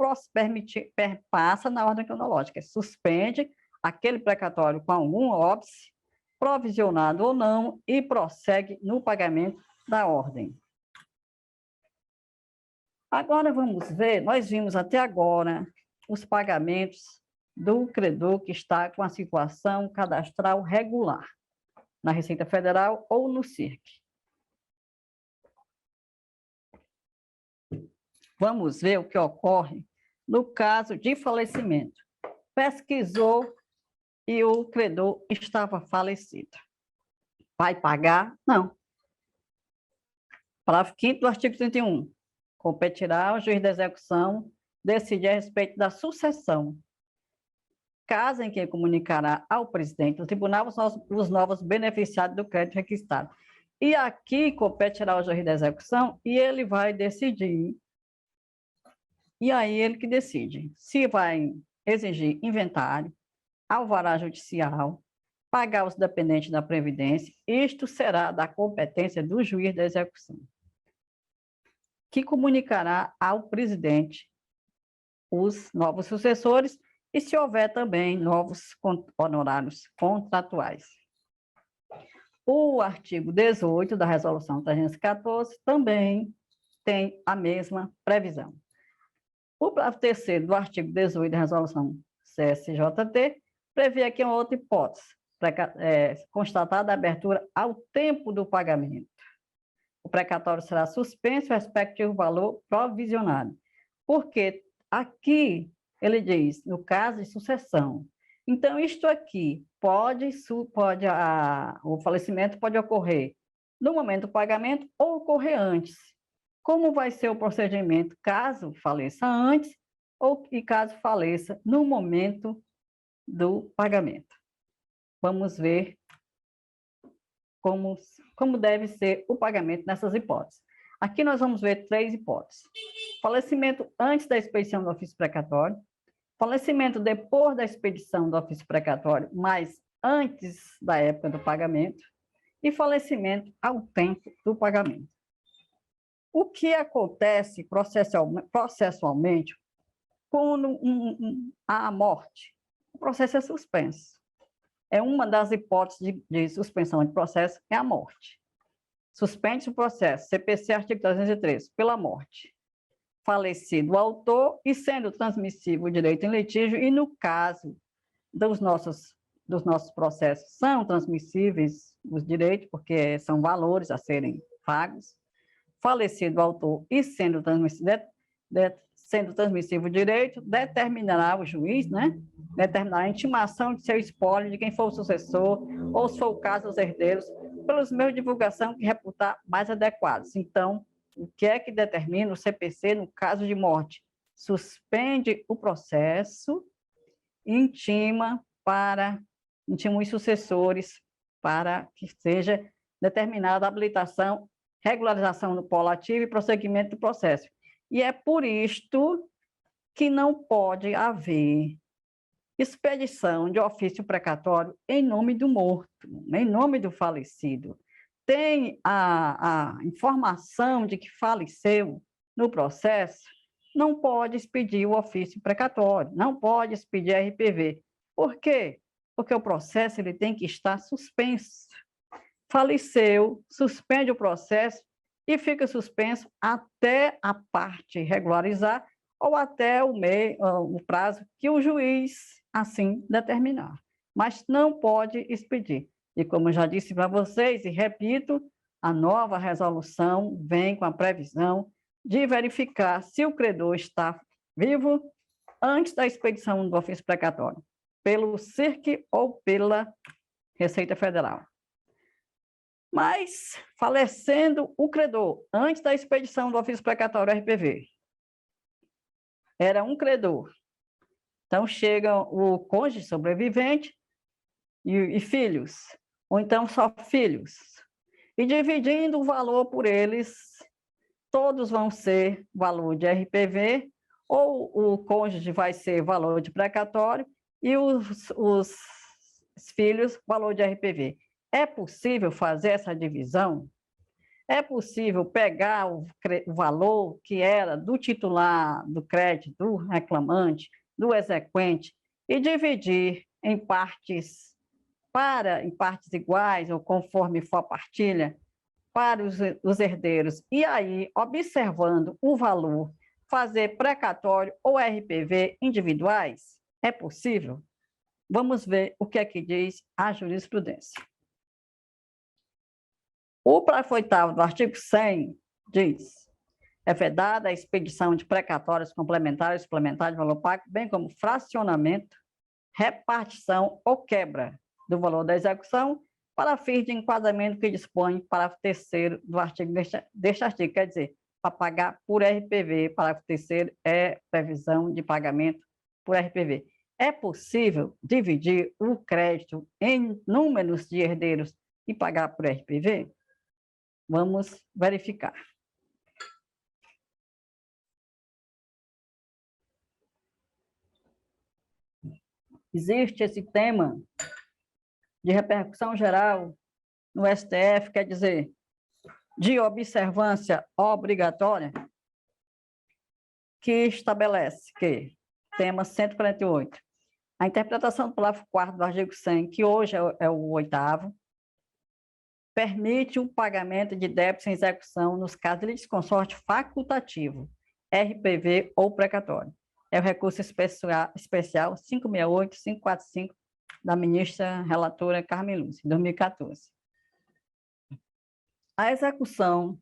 passa na ordem cronológica. Suspende aquele precatório com algum óbice, provisionado ou não, e prossegue no pagamento da ordem. Agora vamos ver, nós vimos até agora os pagamentos do credor que está com a situação cadastral regular, na Receita Federal ou no CIRC. Vamos ver o que ocorre no caso de falecimento. Pesquisou e o credor estava falecido. Vai pagar? Não. Parágrafo 5º do artigo 31. Competirá ao juiz da execução decidir a respeito da sucessão, caso em que comunicará ao presidente do tribunal os novos beneficiários do crédito requisitado. E aqui competirá ao juiz da execução e ele vai decidir. E aí ele que decide se vai exigir inventário, alvará judicial, pagar os dependentes da Previdência. Isto será da competência do juiz da execução, que comunicará ao presidente os novos sucessores e se houver também novos honorários contratuais. O artigo 18 da Resolução 314 também tem a mesma previsão. O parágrafo 3º do artigo 18 da Resolução CSJT prevê aqui uma outra hipótese, constatada a abertura ao tempo do pagamento. O precatório será suspenso, o respectivo valor provisionado. Porque aqui ele diz, no caso de sucessão. Então, isto aqui o falecimento pode ocorrer no momento do pagamento ou ocorrer antes. Como vai ser o procedimento caso faleça antes e caso faleça no momento do pagamento? Vamos ver como deve ser o pagamento nessas hipóteses. Aqui nós vamos ver 3 hipóteses. Falecimento antes da expedição do ofício precatório, falecimento depois da expedição do ofício precatório, mas antes da época do pagamento, e falecimento ao tempo do pagamento. O que acontece processualmente quando há a morte? O processo é suspenso. É uma das hipóteses de suspensão de processo, é a morte. Suspende o processo, CPC artigo 303, pela morte. Falecido o autor e sendo transmissível o direito em litígio, e no caso dos nossos processos, são transmissíveis os direitos, porque são valores a serem pagos. Falecido o autor e sendo transmissível o direito, determinará o juiz, determinará a intimação de seu espólio de quem for o sucessor, ou se for o caso, os herdeiros, pelos meios de divulgação que reputar mais adequados. Então, o que é que determina o CPC no caso de morte? Suspende o processo, intima os sucessores para que seja determinada a habilitação, regularização do polo ativo e prosseguimento do processo. E é por isto que não pode haver expedição de ofício precatório em nome do morto, em nome do falecido. Tem a informação de que faleceu no processo, não pode expedir o ofício precatório, não pode expedir RPV. Por quê? Porque o processo ele tem que estar suspenso. Faleceu, suspende o processo e fica suspenso até a parte regularizar ou até o prazo que o juiz assim determinar. Mas não pode expedir. E como eu já disse para vocês, e repito, a nova resolução vem com a previsão de verificar se o credor está vivo antes da expedição do ofício precatório, pelo CIRC ou pela Receita Federal. Mas, falecendo o credor antes da expedição do ofício precatório RPV, era um credor. Então, chega o cônjuge sobrevivente e filhos, ou então só filhos, e dividindo o valor por eles, todos vão ser valor de RPV, ou o cônjuge vai ser valor de precatório, e os filhos, valor de RPV. É possível fazer essa divisão? É possível pegar o valor que era do titular do crédito, do reclamante, do exequente, e dividir em partes iguais, ou conforme for a partilha, para os herdeiros, e aí, observando o valor, fazer precatório ou RPV individuais? É possível? Vamos ver o que é que diz a jurisprudência. O parágrafo 8º do artigo 100 diz: é vedada a expedição de precatórios complementares e suplementares de valor pago, bem como fracionamento, repartição ou quebra do valor da execução para fins de enquadramento que dispõe parágrafo 3º do artigo deste artigo. Quer dizer, para pagar por RPV, parágrafo 3º é previsão de pagamento por RPV. É possível dividir o crédito em números de herdeiros e pagar por RPV? Vamos verificar. Existe esse tema de repercussão geral no STF, quer dizer, de observância obrigatória, que estabelece que, tema 148, a interpretação do parágrafo 4º do artigo 100, que hoje é o 8º, permite o pagamento de débitos em execução nos casos de litisconsórcio facultativo, RPV ou precatório. É o recurso especial 568-545 da ministra relatora Carmen Lúcia, em 2014. A execução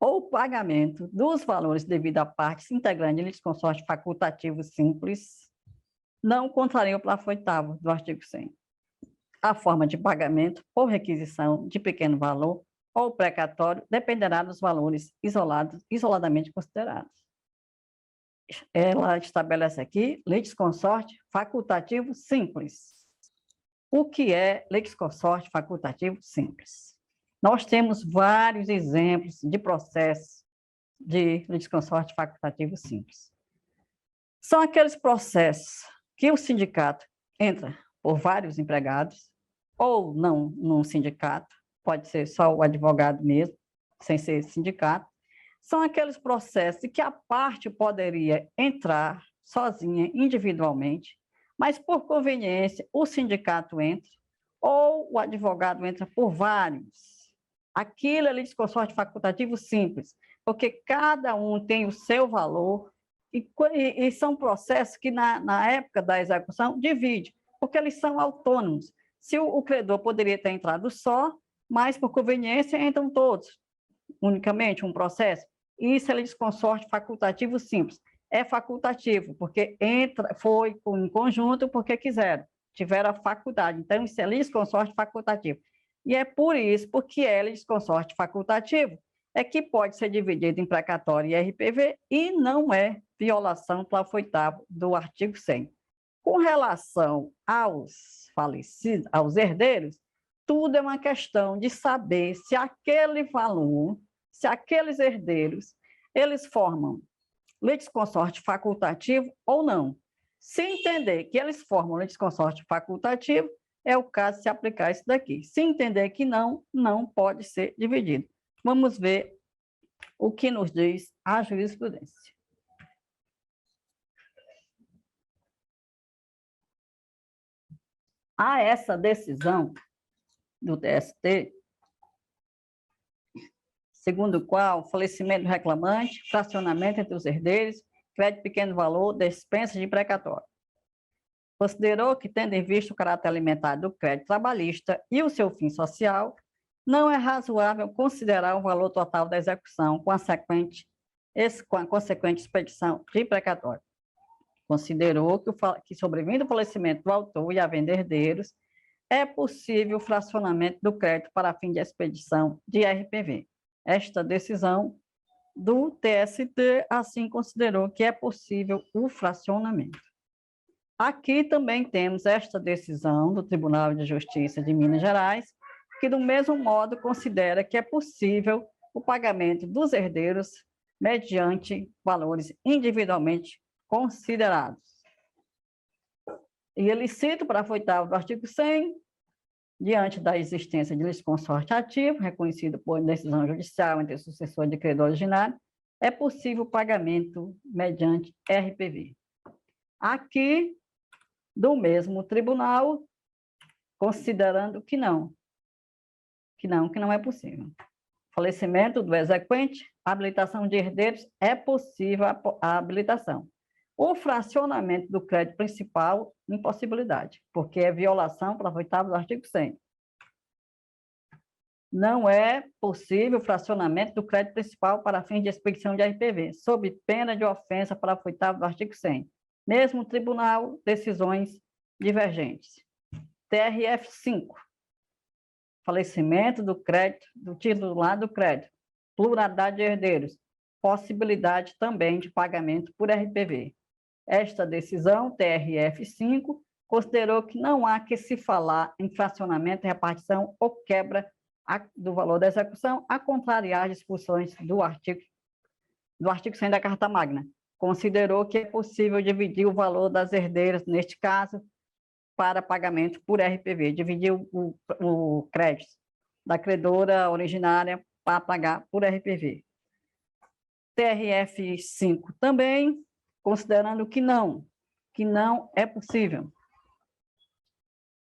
ou pagamento dos valores devido a partes integrantes de litisconsórcio facultativo simples não contraria o parágrafo 8º do artigo 100. A forma de pagamento ou requisição de pequeno valor ou precatório dependerá dos valores isoladamente considerados. Ela estabelece aqui litisconsórcio facultativo simples. O que é litisconsórcio facultativo simples? Nós temos vários exemplos de processos de litisconsórcio facultativo simples. São aqueles processos que o sindicato entra por vários empregados, ou não num sindicato, pode ser só o advogado mesmo, sem ser sindicato. São aqueles processos que a parte poderia entrar sozinha, individualmente, mas por conveniência o sindicato entra, ou o advogado entra por vários. Aquilo é litisconsórcio facultativo simples, porque cada um tem o seu valor, e são processos que na época da execução divide, porque eles são autônomos. Se o credor poderia ter entrado só, mas por conveniência entram todos, unicamente um processo. Isso é litisconsórcio facultativo simples. É facultativo, porque foi em conjunto porque quiseram, tiveram a faculdade. Então, isso é litisconsórcio facultativo. E é por isso, porque é litisconsórcio facultativo, é que pode ser dividido em precatório e RPV e não é violação do parágrafo 8º do artigo 100. Com relação aos falecidos, aos herdeiros, tudo é uma questão de saber se aquele valor, se aqueles herdeiros, eles formam litisconsórcio facultativo ou não. Se entender que eles formam litisconsórcio facultativo, é o caso de se aplicar isso daqui. Se entender que não, não pode ser dividido. Vamos ver o que nos diz a jurisprudência. A essa decisão do TST, segundo o qual o falecimento do reclamante, fracionamento entre os herdeiros, crédito de pequeno valor, dispensa de precatório. Considerou que, tendo em vista o caráter alimentar do crédito trabalhista e o seu fim social, não é razoável considerar o valor total da execução com a consequente expedição de precatório. Considerou que sobrevindo o falecimento do autor e havendo herdeiros, é possível o fracionamento do crédito para fim de expedição de RPV. Esta decisão do TST, assim, considerou que é possível o fracionamento. Aqui também temos esta decisão do Tribunal de Justiça de Minas Gerais, que, do mesmo modo, considera que é possível o pagamento dos herdeiros mediante valores individualmente considerados. E ele cita o parágrafo 8º do artigo 100, diante da existência de litisconsorte ativo, reconhecido por decisão judicial entre o sucessor de credor originário, é possível o pagamento mediante RPV. Aqui, do mesmo tribunal, considerando que não é possível. Falecimento do exequente, habilitação de herdeiros, é possível a habilitação. O fracionamento do crédito principal, impossibilidade, porque é violação para o 8º do artigo 100. Não é possível o fracionamento do crédito principal para fins de expedição de RPV, sob pena de ofensa para o 8º do artigo 100. Mesmo tribunal, decisões divergentes. TRF 5. Falecimento do crédito, do titular do crédito. Pluralidade de herdeiros. Possibilidade também de pagamento por RPV. Esta decisão, TRF 5, considerou que não há que se falar em fracionamento, repartição ou quebra do valor da execução, a contrariar as disposições do artigo 100 da Carta Magna. Considerou que é possível dividir o valor das herdeiras, neste caso, para pagamento por RPV, dividir o crédito da credora originária para pagar por RPV. TRF 5 também, considerando que não é possível.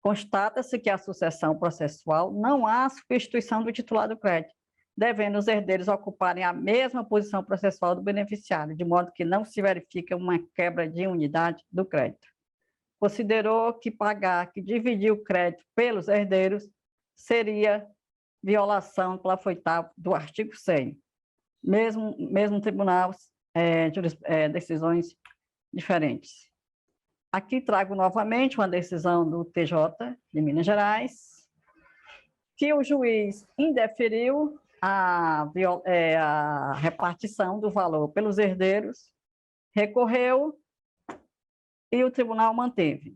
Constata-se que a sucessão processual não há substituição do titular do crédito, devendo os herdeiros ocuparem a mesma posição processual do beneficiário, de modo que não se verifica uma quebra de unidade do crédito. Considerou que dividir o crédito pelos herdeiros seria violação pela 8º do artigo 100. Mesmo tribunal, decisões diferentes. Aqui trago novamente uma decisão do TJ de Minas Gerais, que o juiz indeferiu a repartição do valor pelos herdeiros, recorreu e o tribunal manteve.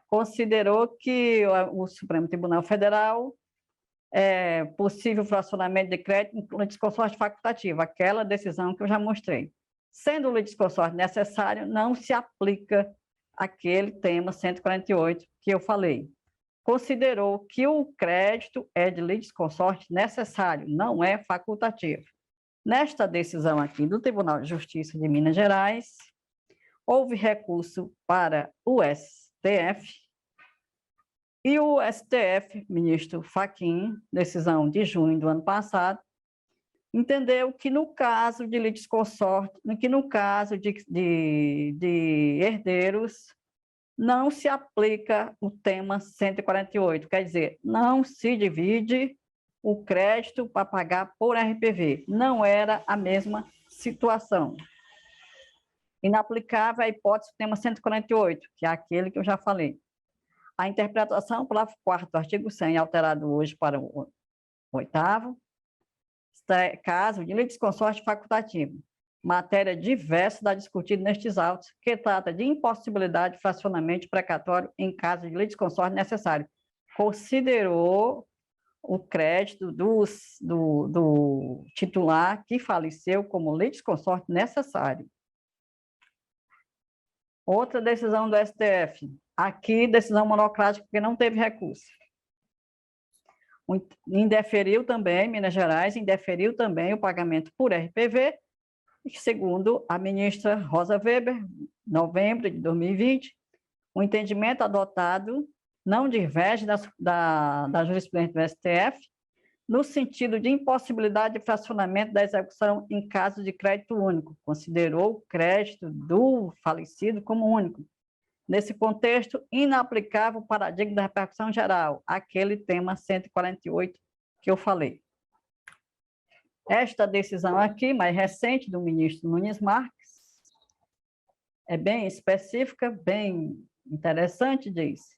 Considerou que o Supremo Tribunal Federal é possível fracionamento de crédito em litisconsorte facultativo, aquela decisão que eu já mostrei. Sendo o litisconsorte necessário, não se aplica aquele tema 148 que eu falei. Considerou que o crédito é de litisconsorte necessário, não é facultativo. Nesta decisão aqui do Tribunal de Justiça de Minas Gerais, houve recurso para o STF, e o STF, ministro Fachin, decisão de junho do ano passado, entendeu que no caso de litisconsorte, que no caso de herdeiros, não se aplica o tema 148, quer dizer, não se divide o crédito para pagar por RPV, não era a mesma situação. Inaplicável a hipótese do tema 148, que é aquele que eu já falei. A interpretação, parágrafo 4º do artigo 100, alterado hoje para o 8º, caso de litisconsorte facultativo, matéria diversa da discutida nestes autos, que trata de impossibilidade de fracionamento precatório em caso de litisconsorte necessário. Considerou o crédito do titular que faleceu como litisconsorte necessário. Outra decisão do STF, aqui decisão monocrática porque não teve recurso. Indeferiu também, Minas Gerais, indeferiu também o pagamento por RPV, segundo a ministra Rosa Weber, novembro de 2020, o entendimento adotado não diverge da jurisprudência do STF, no sentido de impossibilidade de fracionamento da execução em caso de crédito único, considerou o crédito do falecido como único. Nesse contexto, inaplicável o paradigma da repercussão geral, aquele tema 148 que eu falei. Esta decisão aqui, mais recente, do ministro Nunes Marques, é bem específica, bem interessante, diz: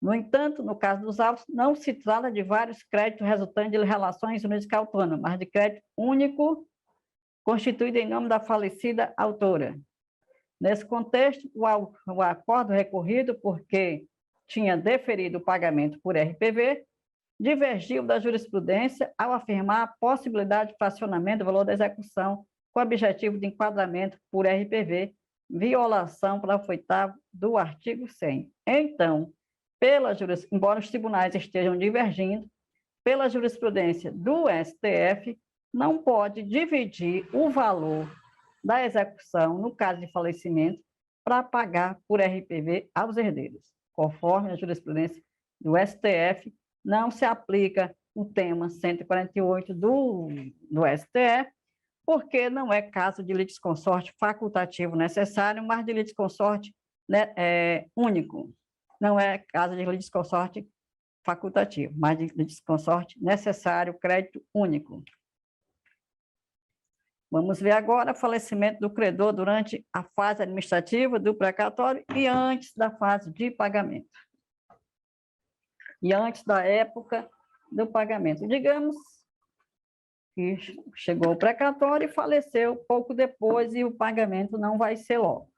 no entanto, no caso dos autos, não se trata de vários créditos resultantes de relações jurídicas autônomas, mas de crédito único constituído em nome da falecida autora. Nesse contexto, o acordo recorrido, porque tinha deferido o pagamento por RPV, divergiu da jurisprudência ao afirmar a possibilidade de fracionamento do valor da execução com objetivo de enquadramento por RPV, violação para o oitavo do artigo 100. Então, embora os tribunais estejam divergindo, pela jurisprudência do STF, não pode dividir o valor da execução, no caso de falecimento, para pagar por RPV aos herdeiros. Conforme a jurisprudência do STF, não se aplica o tema 148 do STF, porque não é caso de litisconsorte facultativo necessário, mas de litisconsorte, né, único. Não é caso de litisconsorte facultativo, mas de litisconsorte necessário, crédito único. Vamos ver agora o falecimento do credor durante a fase administrativa do precatório e antes da fase de pagamento. E antes da época do pagamento. Digamos que chegou o precatório e faleceu pouco depois e o pagamento não vai ser logo.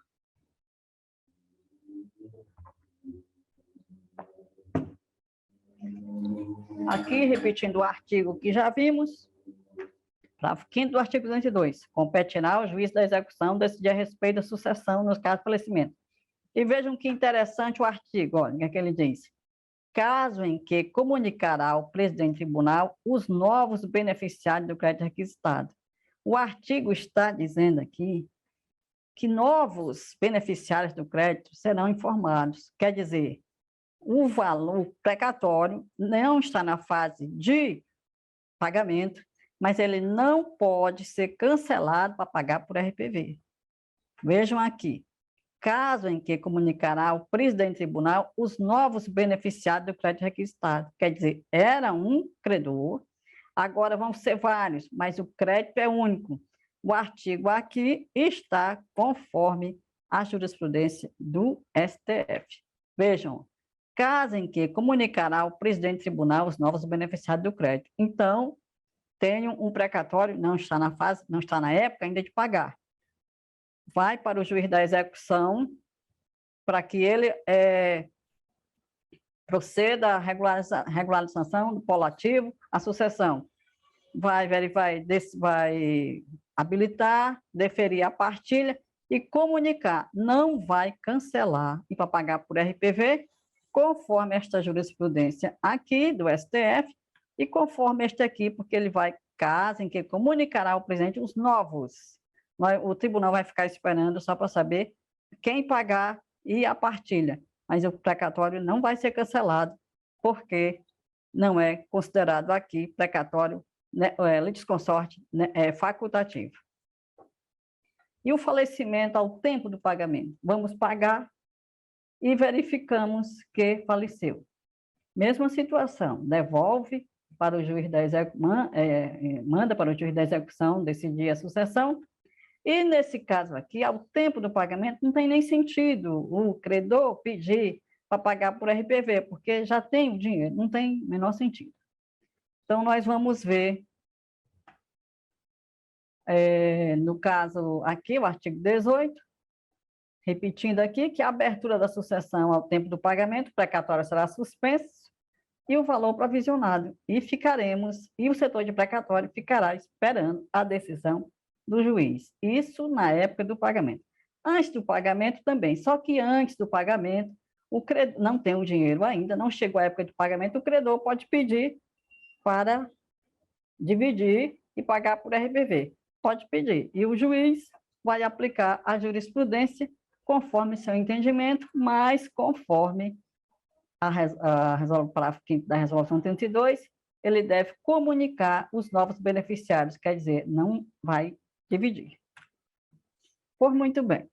Aqui, repetindo o artigo que já vimos, parágrafo 5º do artigo 202, competirá ao juiz da execução decidir a respeito da sucessão nos casos de falecimento. E vejam que interessante o artigo, olha, o que ele diz. Caso em que comunicará ao presidente do tribunal os novos beneficiários do crédito requisitado. O artigo está dizendo aqui que novos beneficiários do crédito serão informados. Quer dizer, o valor precatório não está na fase de pagamento, mas ele não pode ser cancelado para pagar por RPV. Vejam aqui. Caso em que comunicará ao presidente do tribunal os novos beneficiários do crédito requisitado. Quer dizer, era um credor, agora vão ser vários, mas o crédito é único. O artigo aqui está conforme a jurisprudência do STF. Vejam, caso em que comunicará ao presidente do tribunal os novos beneficiários do crédito. Então, tenho um precatório, não está na fase, não está na época ainda de pagar. Vai para o juiz da execução para que ele proceda à regularização do polo ativo, a sucessão. Vai habilitar, deferir a partilha e comunicar. Não vai cancelar e para pagar por RPV, conforme esta jurisprudência aqui do STF e conforme este aqui, porque ele vai, caso em que comunicará ao presidente os novos. O tribunal vai ficar esperando só para saber quem pagar e a partilha. Mas o precatório não vai ser cancelado, porque não é considerado aqui precatório, né, litisconsorte, né, facultativo. E o falecimento ao tempo do pagamento? Vamos pagar e verificamos que faleceu. Mesma situação, devolve para o juiz da execução, manda para o juiz da execução decidir a sucessão. E, nesse caso aqui, ao tempo do pagamento, não tem nem sentido o credor pedir para pagar por RPV, porque já tem o dinheiro, não tem o menor sentido. Então, nós vamos ver, no caso aqui, o artigo 18, repetindo aqui, que a abertura da sucessão ao tempo do pagamento, o precatório será suspenso e o valor provisionado. E o setor de precatório ficará esperando a decisão do juiz. Isso na época do pagamento. Antes do pagamento também, só que antes do pagamento, o credor não tem o dinheiro ainda, não chegou a época de pagamento, o credor pode pedir para dividir e pagar por RPV. Pode pedir. E o juiz vai aplicar a jurisprudência conforme seu entendimento, mas conforme o parágrafo 5º da Resolução 32, ele deve comunicar os novos beneficiários, quer dizer, não vai dividir. Por muito bem.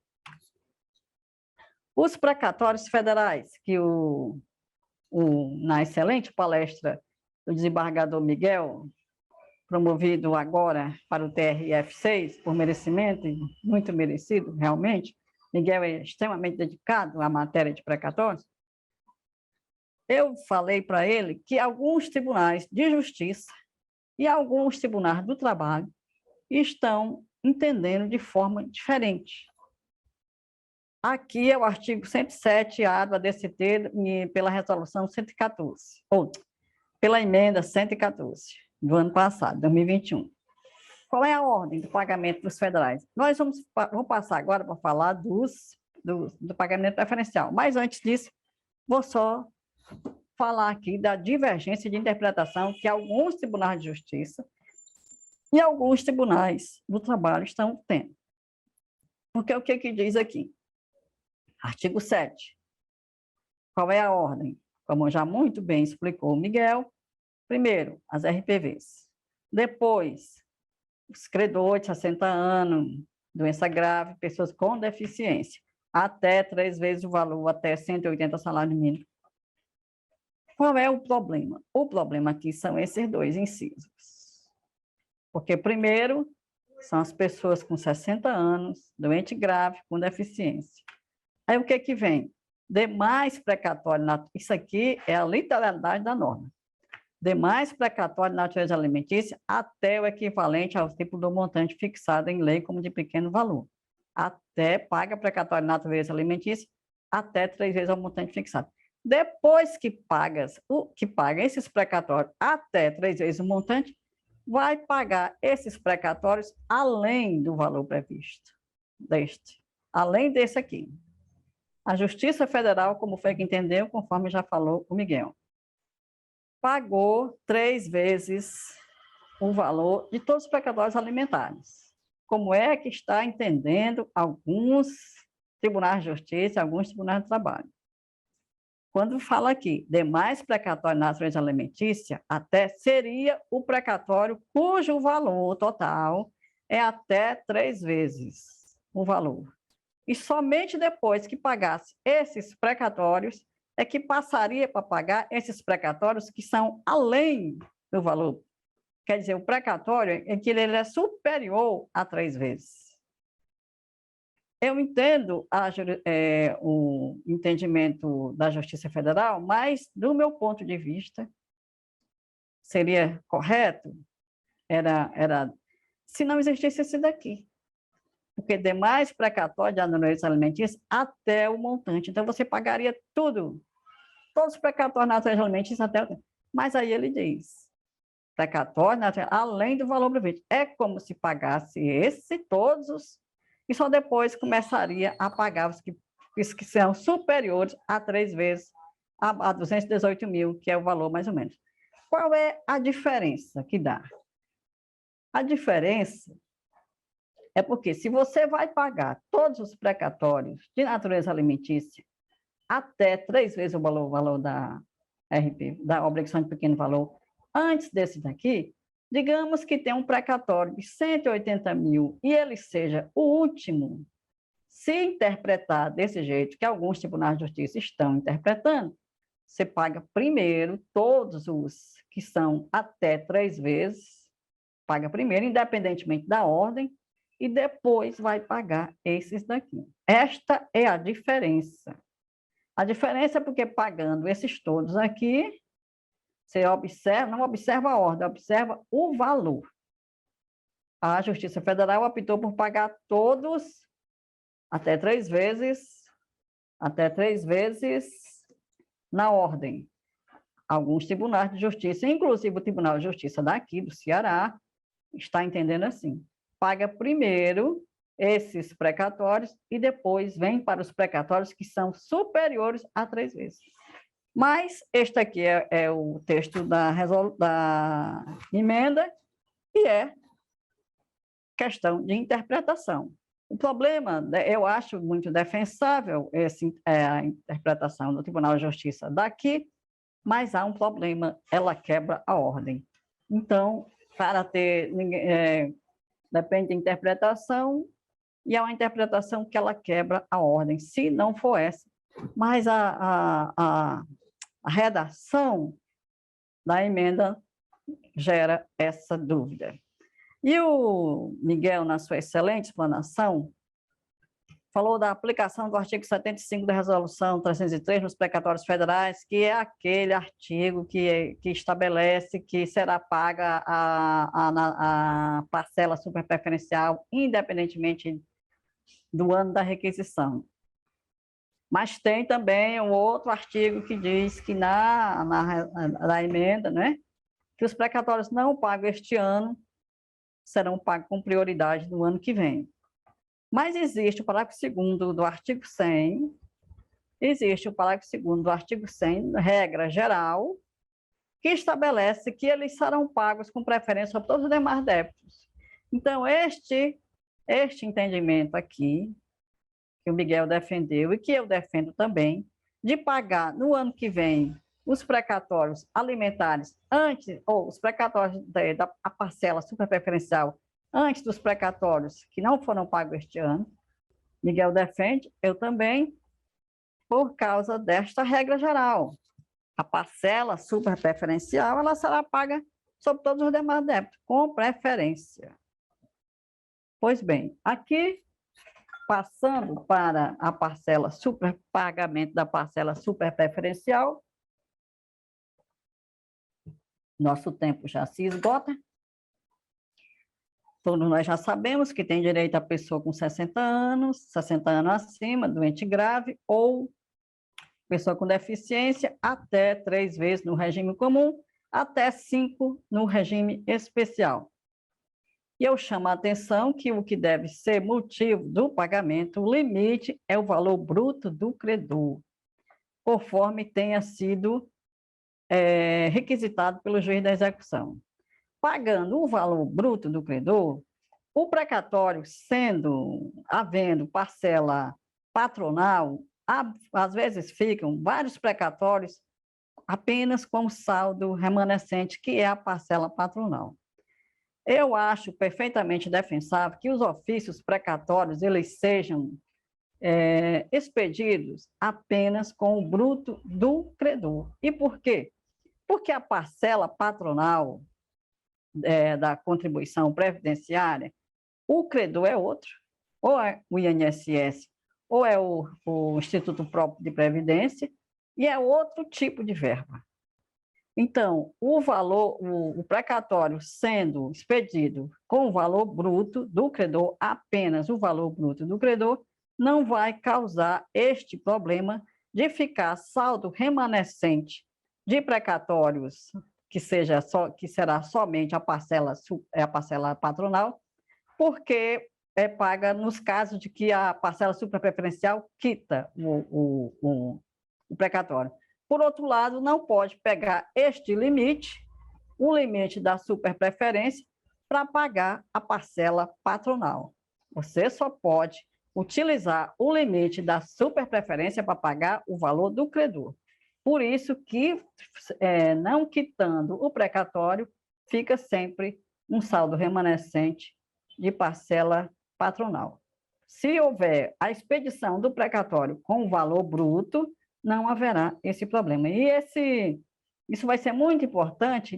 Os precatórios federais, que na excelente palestra do desembargador Miguel, promovido agora para o TRF6, por merecimento, muito merecido, realmente, Miguel é extremamente dedicado à matéria de precatórios, eu falei para ele que alguns tribunais de justiça e alguns tribunais do trabalho estão entendendo de forma diferente. Aqui é o artigo 107A do ADCT pela resolução 114, ou pela emenda 114 do ano passado, 2021. Qual é a ordem do pagamento dos federais? Nós vamos passar agora para falar do pagamento preferencial, mas antes disso, vou só falar aqui da divergência de interpretação que alguns tribunais de justiça e alguns tribunais do trabalho estão tendo. Porque o que diz aqui? Artigo 7. Qual é a ordem? Como já muito bem explicou o Miguel, primeiro, as RPVs. Depois, os credores de 60 anos, doença grave, pessoas com deficiência, até 3 vezes o valor, até 180 salários mínimos. Qual é o problema? O problema aqui são esses dois incisos. Porque, primeiro, são as pessoas com 60 anos, doente grave, com deficiência. Aí, o que vem? Demais precatório, isso aqui é a literalidade da norma. Demais precatório de natureza alimentícia até o equivalente ao tipo do montante fixado em lei como de pequeno valor. Até paga precatório de natureza alimentícia até 3 vezes o montante fixado. Depois que paga esses precatórios até 3 vezes o montante, vai pagar esses precatórios além do valor previsto além desse aqui. A Justiça Federal, como foi que entendeu, conforme já falou o Miguel, pagou 3 vezes o valor de todos os precatórios alimentares. Como é que está entendendo alguns tribunais de justiça, alguns tribunais de trabalho? Quando fala aqui, demais precatório na natureza alimentícia, até seria o precatório cujo valor total é até 3 vezes o valor. E somente depois que pagasse esses precatórios, é que passaria para pagar esses precatórios que são além do valor. Quer dizer, o precatório é que ele é superior a 3 vezes. Eu entendo o entendimento da Justiça Federal, mas, do meu ponto de vista, seria correto, se não existisse esse daqui. Porque demais precatório de natureza alimentícia até o montante. Então, você pagaria tudo, todos os precatórios de natureza alimentícia até o... Mas aí ele diz, precatório além do valor previsto. É como se pagasse todos os... E só depois começaria a pagar os que são superiores a 3 vezes a 218 mil, que é o valor mais ou menos. Qual é a diferença que dá? A diferença é porque se você vai pagar todos os precatórios de natureza alimentícia até 3 vezes o valor da RP, da obrigação de pequeno valor, antes desse daqui, digamos que tem um precatório de 180 mil e ele seja o último, se interpretar desse jeito que alguns tribunais de justiça estão interpretando, você paga primeiro todos os que são até 3 vezes, paga primeiro, independentemente da ordem, e depois vai pagar esses daqui. Esta é a diferença. A diferença é porque pagando esses todos aqui, você não observa a ordem, observa o valor. A Justiça Federal optou por pagar todos até 3 vezes na ordem. Alguns tribunais de justiça, inclusive o Tribunal de Justiça daqui, do Ceará, está entendendo assim. Paga primeiro esses precatórios e depois vem para os precatórios que são superiores a 3 vezes. Mas este aqui é o texto da emenda e é questão de interpretação. O problema, eu acho muito defensável a interpretação do Tribunal de Justiça daqui, mas há um problema, ela quebra a ordem. Então, para ter, depende da interpretação, e é uma interpretação que ela quebra a ordem, se não for essa. Mas a redação da emenda gera essa dúvida. E o Miguel, na sua excelente explanação, falou da aplicação do artigo 75 da Resolução 303 nos precatórios federais, que é aquele artigo que estabelece que será paga a parcela superpreferencial, independentemente do ano da requisição. Mas tem também um outro artigo que diz que na emenda, né, que os precatórios não pagos este ano serão pagos com prioridade no ano que vem. Mas existe o parágrafo 2º do artigo 100, regra geral, que estabelece que eles serão pagos com preferência sobre todos os demais débitos. Então, este entendimento aqui, que o Miguel defendeu e que eu defendo também, de pagar no ano que vem os precatórios alimentares antes, ou os precatórios da parcela superpreferencial antes dos precatórios que não foram pagos este ano. Miguel defende, eu também, por causa desta regra geral. A parcela superpreferencial, ela será paga sobre todos os demais débitos, com preferência. Pois bem, aqui, passando para a parcela pagamento da parcela superpreferencial, nosso tempo já se esgota. Todos nós já sabemos que tem direito a pessoa com 60 anos acima, doente grave, ou pessoa com deficiência, até 3 vezes no regime comum, até 5 no regime especial. E eu chamo a atenção que o que deve ser motivo do pagamento, o limite, é o valor bruto do credor, conforme tenha sido requisitado pelo juiz da execução. Pagando o valor bruto do credor, o precatório havendo parcela patronal, às vezes ficam vários precatórios apenas com saldo remanescente, que é a parcela patronal. Eu acho perfeitamente defensável que os ofícios precatórios eles sejam expedidos apenas com o bruto do credor. E por quê? Porque a parcela patronal da contribuição previdenciária, o credor é outro, ou é o INSS, ou é o Instituto Próprio de Previdência, e é outro tipo de verba. Então, o precatório sendo expedido com o valor bruto do credor, apenas o valor bruto do credor, não vai causar este problema de ficar saldo remanescente de precatórios que será somente a parcela patronal, porque é paga nos casos de que a parcela superpreferencial quita o precatório. Por outro lado, não pode pegar este limite, o limite da superpreferência, para pagar a parcela patronal. Você só pode utilizar o limite da superpreferência para pagar o valor do credor. Por isso que, não quitando o precatório, fica sempre um saldo remanescente de parcela patronal. Se houver a expedição do precatório com o valor bruto, não haverá esse problema. E isso vai ser muito importante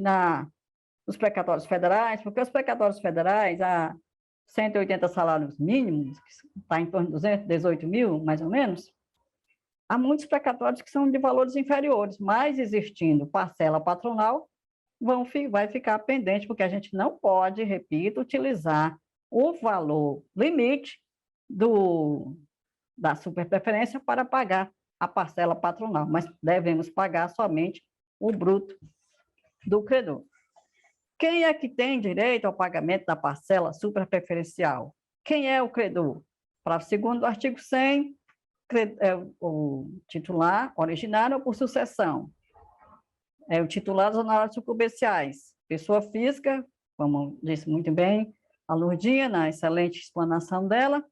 nos precatórios federais, porque os precatórios federais, há 180 salários mínimos, que está em torno de 218 mil, mais ou menos, há muitos precatórios que são de valores inferiores, mas existindo parcela patronal, vai ficar pendente, porque a gente não pode, repito, utilizar o valor limite da superpreferência para pagar a parcela patronal, mas devemos pagar somente o bruto do credor. Quem é que tem direito ao pagamento da parcela superpreferencial? Quem é o credor? Segundo o artigo 100, é o titular originário ou por sucessão. É o titular dos honorários sucumbenciais. Pessoa física, como disse muito bem a Lourdinha, na excelente explanação dela,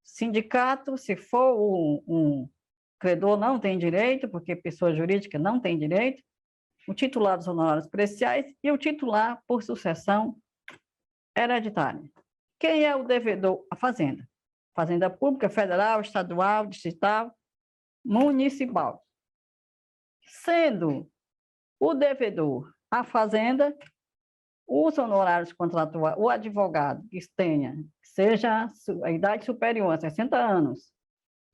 sindicato, se for um credor, não tem direito, porque pessoa jurídica não tem direito, o titular dos honorários especiais e o titular por sucessão hereditária. Quem é o devedor? A Fazenda. Fazenda Pública, Federal, Estadual, Distrital, Municipal. Sendo o devedor a Fazenda, os honorários contratuais, o advogado que tenha, seja a idade superior a 60 anos,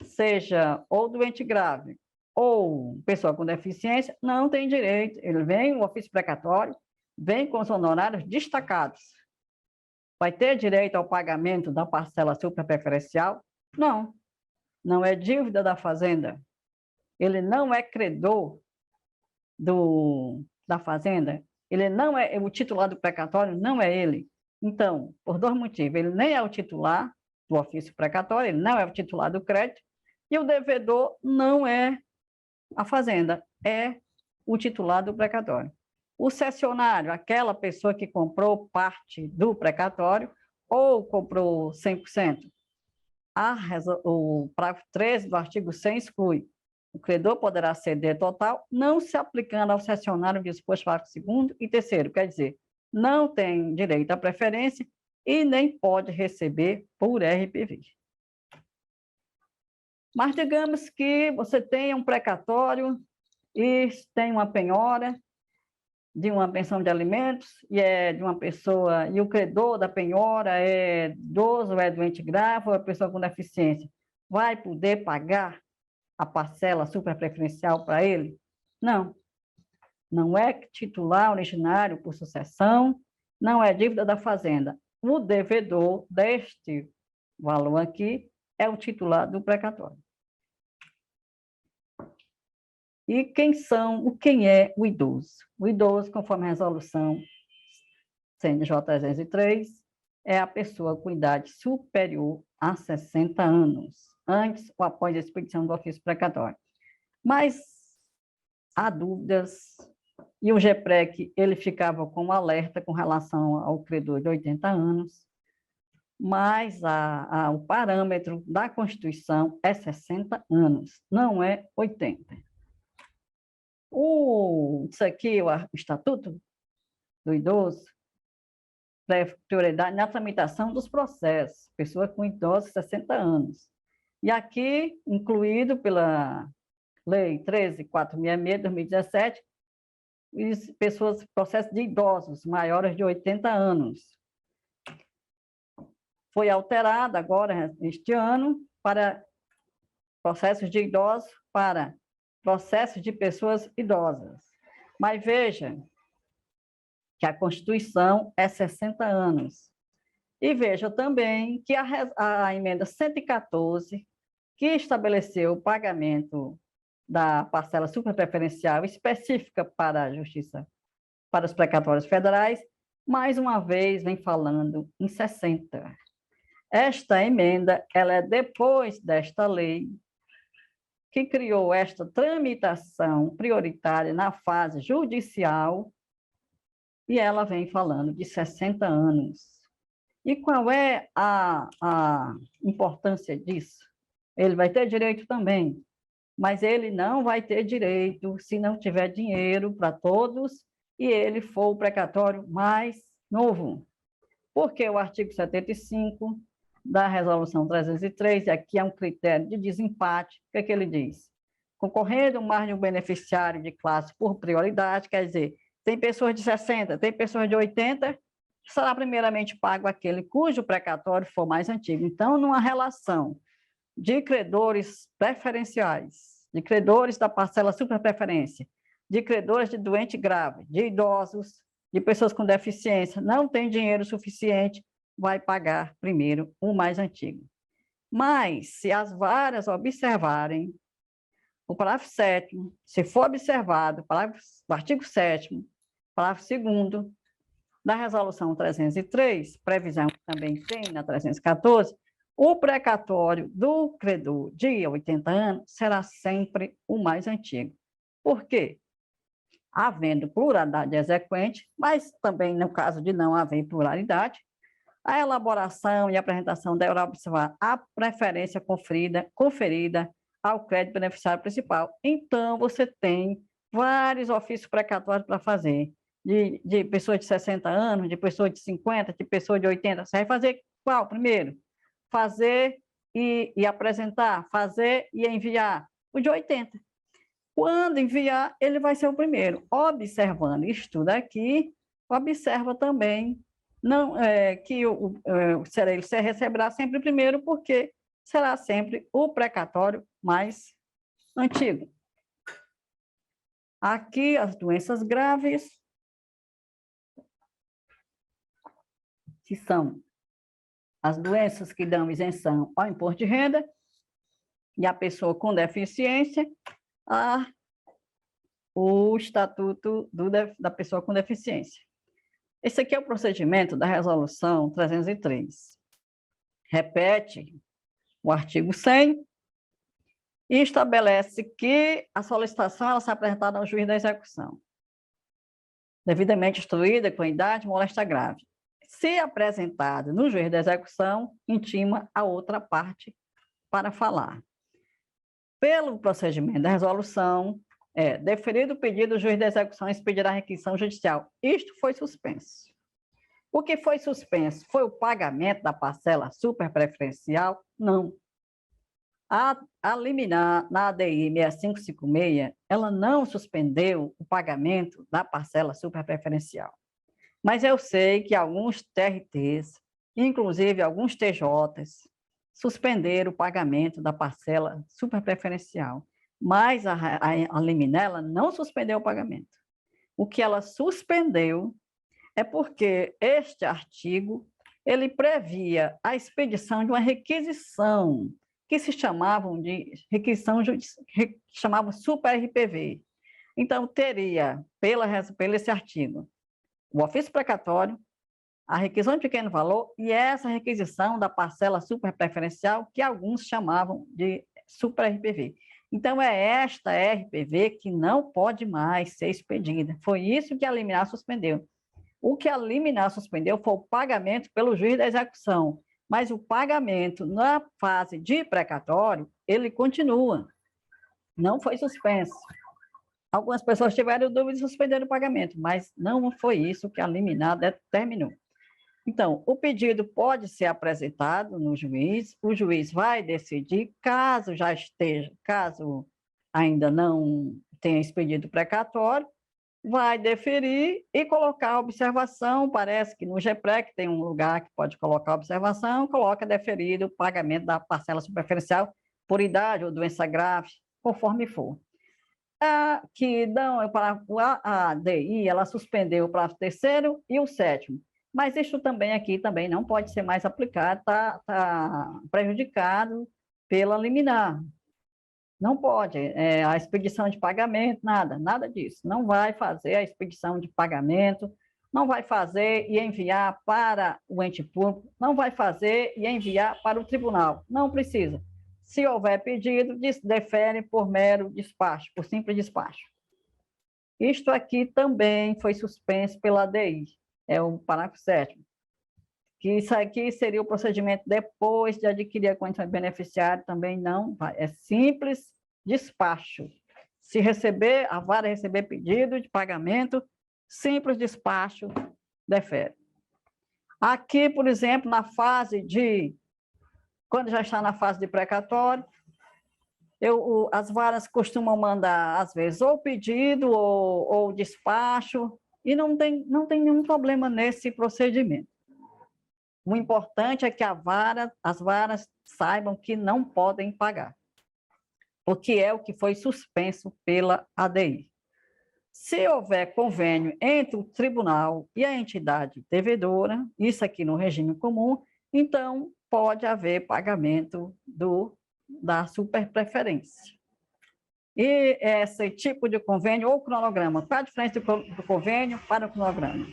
seja ou doente grave, ou pessoa com deficiência, não tem direito. Ele vem, o ofício precatório, vem com os honorários destacados. Vai ter direito ao pagamento da parcela superpreferencial? Não. Não é dívida da Fazenda. Ele não é credor da Fazenda. Ele não é, o titular do precatório não é ele. Então, por dois motivos, ele nem é o titular do ofício precatório, ele não é o titular do crédito, e o devedor não é a Fazenda, é o titular do precatório. O cessionário, aquela pessoa que comprou parte do precatório ou comprou 100%. O parágrafo 13 do artigo 100 exclui. O credor poderá ceder total, não se aplicando ao cessionário disposto no parágrafo 2º e 3º, quer dizer, não tem direito à preferência e nem pode receber por RPV. Mas digamos que você tenha um precatório e tem uma penhora de uma pensão de alimentos e é de uma pessoa, e o credor da penhora é idoso, é doente grave, ou é pessoa com deficiência, vai poder pagar a parcela superpreferencial para ele? Não. Não é titular originário por sucessão, não é dívida da Fazenda. O devedor deste valor aqui é o titular do precatório. E quem é o idoso? O idoso, conforme a resolução CNJ 303, é a pessoa com idade superior a 60 anos, antes ou após a expedição do ofício precatório. Mas há dúvidas, e o GEPREC, ele ficava com alerta com relação ao credor de 80 anos, mas o parâmetro da Constituição é 60 anos, não é 80. Isso aqui, o Estatuto do Idoso, prioridade na tramitação dos processos, pessoa com idosos de 60 anos. E aqui, incluído pela Lei 13.466, de 2017, processos de idosos maiores de 80 anos. Foi alterada agora, este ano, para processos de idosos, para processos de pessoas idosas. Mas veja que a Constituição é 60 anos. E veja também que a emenda 114, que estabeleceu o pagamento da parcela superpreferencial específica para a Justiça, para os precatórios federais, mais uma vez vem falando em 60. Esta emenda, ela é depois desta lei, que criou esta tramitação prioritária na fase judicial, e ela vem falando de 60 anos. E qual é a importância disso? Ele vai ter direito também, mas ele não vai ter direito se não tiver dinheiro para todos e ele for o precatório mais novo. Porque o artigo 75 da Resolução 303, e aqui é um critério de desempate, o que é que ele diz? Concorrendo mais de um beneficiário de classe por prioridade, quer dizer, tem pessoas de 60, tem pessoas de 80, será primeiramente pago aquele cujo precatório for mais antigo. Então, numa relação de credores preferenciais, de credores da parcela superpreferência, de credores de doente grave, de idosos, de pessoas com deficiência, não tem dinheiro suficiente, vai pagar primeiro o mais antigo. Mas, se as varas observarem o parágrafo 7º, se for observado o artigo 7º, parágrafo 2º da Resolução 303, previsão que também tem na 314, o precatório do credor de 80 anos será sempre o mais antigo. Por quê? Havendo pluralidade exequente, mas também no caso de não haver pluralidade, A elaboração e apresentação deverá observar a preferência conferida ao crédito beneficiário principal. Então, você tem vários ofícios precatórios para fazer, de pessoas de 60 anos, de pessoas de 50, de pessoas de 80. Você vai fazer qual primeiro? Fazer e apresentar, fazer e enviar. O de 80. Quando enviar, ele vai ser o primeiro. Observando isto daqui, observa também que ele receberá sempre primeiro, porque será sempre o precatório mais antigo. Aqui, as doenças graves, que são as doenças que dão isenção ao imposto de renda, e a pessoa com deficiência, o Estatuto da Pessoa com Deficiência. Esse aqui é o procedimento da Resolução 303. Repete o artigo 100 e estabelece que a solicitação ela será apresentada ao juiz da execução, devidamente instruída, com idade, moléstia grave. Se apresentado no juiz da execução, intima a outra parte para falar. Pelo procedimento da resolução, deferido o pedido, o juiz da execução expedirá a requisição judicial. Isto foi suspenso. O que foi suspenso? Foi o pagamento da parcela superpreferencial? Não. A liminar na ADI 6556, ela não suspendeu o pagamento da parcela superpreferencial. Mas eu sei que alguns TRTs, inclusive alguns TJs, suspenderam o pagamento da parcela superpreferencial. Mas a liminar ela não suspendeu o pagamento. O que ela suspendeu é porque este artigo ele previa a expedição de uma requisição que se chamavam de requisição chamavam super RPV. Então teria pelo esse artigo o ofício precatório, a requisição de pequeno valor e essa requisição da parcela superpreferencial que alguns chamavam de super RPV. Então, é esta RPV que não pode mais ser expedida. Foi isso que a liminar suspendeu. O que a liminar suspendeu foi o pagamento pelo juiz da execução, mas o pagamento na fase de precatório, ele continua. Não foi suspenso. Algumas pessoas tiveram dúvidas e suspenderam o pagamento, mas não foi isso que a liminar determinou. Então, o pedido pode ser apresentado no juiz, o juiz vai decidir, caso ainda não tenha expedido precatório, vai deferir e colocar a observação, parece que no GPREC tem um lugar que pode colocar a observação, coloca deferido o pagamento da parcela superpreferencial por idade ou doença grave, conforme for. A ADI, ela suspendeu o prazo terceiro e o sétimo. Mas isso também aqui também não pode ser mais aplicado, está prejudicado pela liminar. Não pode, a expedição de pagamento, nada disso. Não vai fazer a expedição de pagamento, não vai fazer e enviar para o ente público, não vai fazer e enviar para o tribunal. Não precisa. Se houver pedido, defere por mero despacho, por simples despacho. Isto aqui também foi suspenso pela ADI. É o parágrafo 7º, que isso aqui seria o procedimento depois de adquirir a condição de beneficiário, também não vai, é simples despacho. Se a vara receber pedido de pagamento, simples despacho, defere. Aqui, por exemplo, quando já está na fase de precatório, as varas costumam mandar, às vezes, ou pedido ou despacho, e não tem nenhum problema nesse procedimento. O importante é que as varas saibam que não podem pagar, porque é o que foi suspenso pela ADI. Se houver convênio entre o tribunal e a entidade devedora, isso aqui no regime comum, então pode haver pagamento da superpreferência. E esse tipo de convênio ou cronograma, qual a diferença do convênio para o cronograma?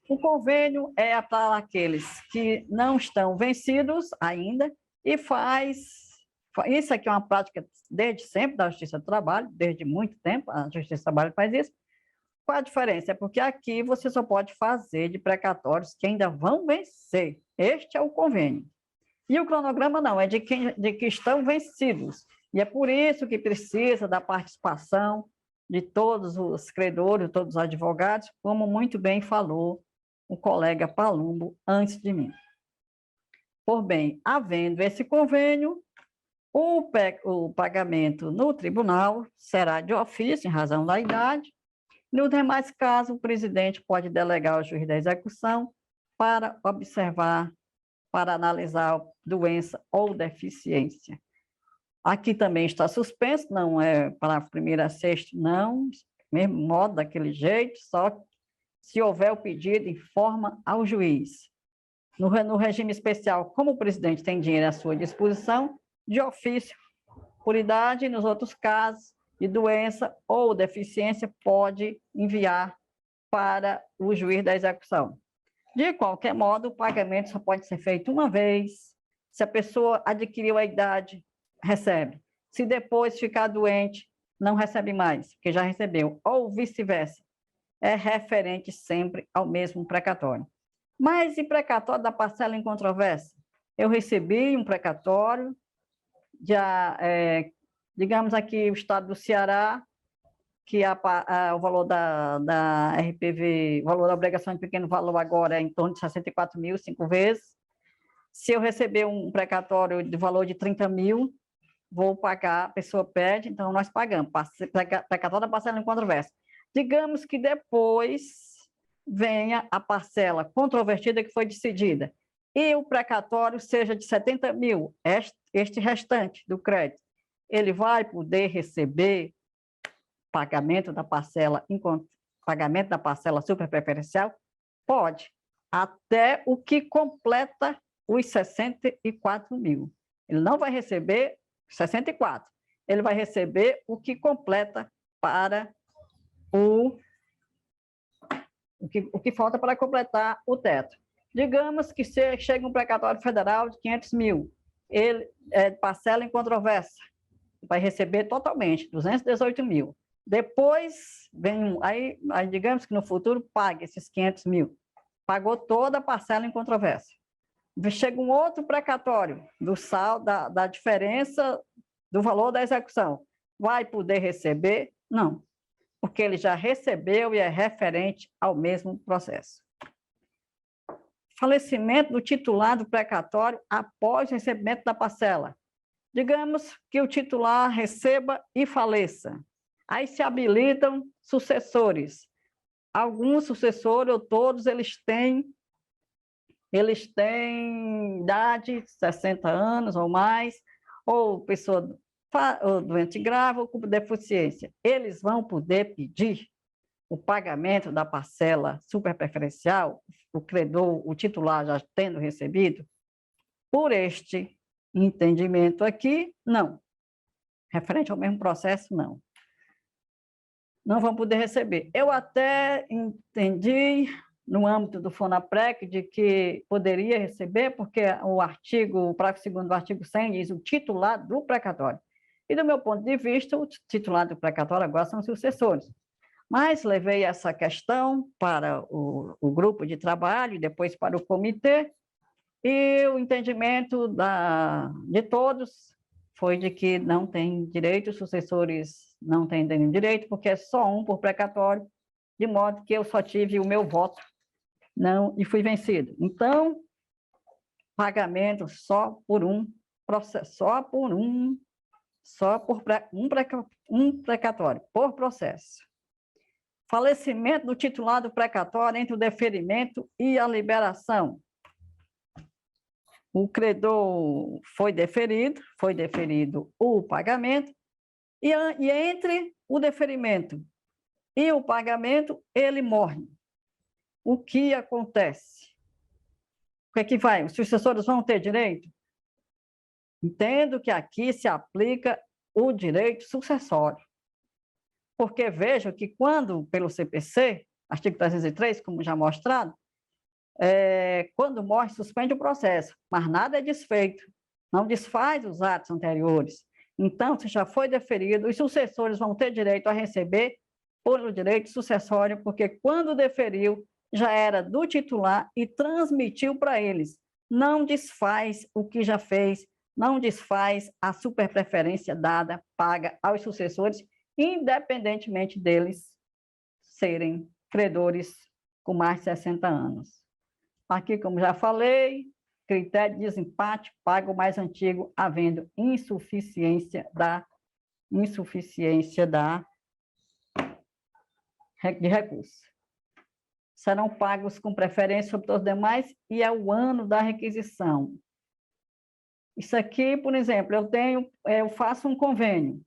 O convênio é para aqueles que não estão vencidos ainda e isso aqui é uma prática desde sempre da Justiça do Trabalho, desde muito tempo a Justiça do Trabalho faz isso. Qual a diferença? É porque aqui você só pode fazer de precatórios que ainda vão vencer. Este é o convênio. E o cronograma não, é de que estão vencidos. E é por isso que precisa da participação de todos os credores, todos os advogados, como muito bem falou o colega Palumbo antes de mim. Por bem, havendo esse convênio, o pagamento no tribunal será de ofício, em razão da idade. Nos demais casos, o presidente pode delegar ao juiz da execução para observar, para analisar doença ou deficiência. Aqui também está suspenso, não é para a primeira a sexta, não, mesmo modo, daquele jeito, só se houver o pedido, informa ao juiz. No regime especial, como o presidente tem dinheiro à sua disposição, de ofício, por idade, nos outros casos de doença ou deficiência, pode enviar para o juiz da execução. De qualquer modo, o pagamento só pode ser feito uma vez. Se a pessoa adquiriu a idade, recebe. Se depois ficar doente, não recebe mais, porque já recebeu, ou vice-versa. É referente sempre ao mesmo precatório. Mas e precatório da parcela em controvérsia? Eu recebi um precatório, digamos aqui, o estado do Ceará, que o valor da RPV, o valor da obrigação de pequeno valor agora é em torno de 64 mil, 5 vezes. Se eu receber um precatório de valor de 30 mil, vou pagar, a pessoa pede, então nós pagamos, precatório da parcela em controvérsia. Digamos que depois venha a parcela controvertida que foi decidida, e o precatório seja de 70 mil, este restante do crédito, ele vai poder receber pagamento da parcela superpreferencial? Pode, até o que completa os 64 mil. Ele não vai receber 64, ele vai receber o que completa para o que falta para completar o teto. Digamos que chega um precatório federal de 500 mil, ele parcela em controvérsia, vai receber totalmente 218 mil. Depois, aí digamos que no futuro pague esses 500 mil. Pagou toda a parcela em controvérsia. Chega um outro precatório do saldo, da diferença do valor da execução. Vai poder receber? Não, porque ele já recebeu e é referente ao mesmo processo. Falecimento do titular do precatório após o recebimento da parcela. Digamos que o titular receba e faleça. Aí se habilitam sucessores. Alguns sucessores, ou todos, eles têm idade de 60 anos ou mais, ou pessoa ou doente grave ou com deficiência. Eles vão poder pedir o pagamento da parcela superpreferencial, o credor, o titular já tendo recebido, por este entendimento aqui, não. Referente ao mesmo processo, não. Não vão poder receber. Eu até entendi, no âmbito do FONAPREC, de que poderia receber, porque o parágrafo 2º do artigo 100 diz o titular do precatório. E, do meu ponto de vista, o titular do precatório agora são os sucessores. Mas levei essa questão para o grupo de trabalho, e depois para o comitê, e o entendimento de todos foi de que não tem direito, os sucessores não têm nenhum direito, porque é só um por precatório, de modo que eu só tive o meu voto e fui vencido. Então, pagamento só por um processo, só por um precatório, por processo. Falecimento do titular do precatório entre o deferimento e a liberação. O credor foi deferido o pagamento, e entre o deferimento e o pagamento, ele morre. O que acontece? O que é que vai? Os sucessores vão ter direito? Entendo que aqui se aplica o direito sucessório. Porque vejo que quando, pelo CPC, artigo 303, como já mostrado, quando morre, suspende o processo, mas nada é desfeito, não desfaz os atos anteriores. Então, se já foi deferido, os sucessores vão ter direito a receber por direito sucessório, porque quando deferiu, já era do titular e transmitiu para eles. não desfaz o que já fez, não desfaz a superpreferência dada, paga aos sucessores, independentemente deles serem credores com mais de 60 anos. Aqui, como já falei, critério de desempate, paga o mais antigo, havendo insuficiência de recursos. Serão pagos com preferência sobre todos os demais e é o ano da requisição. Isso aqui, por exemplo, eu faço um convênio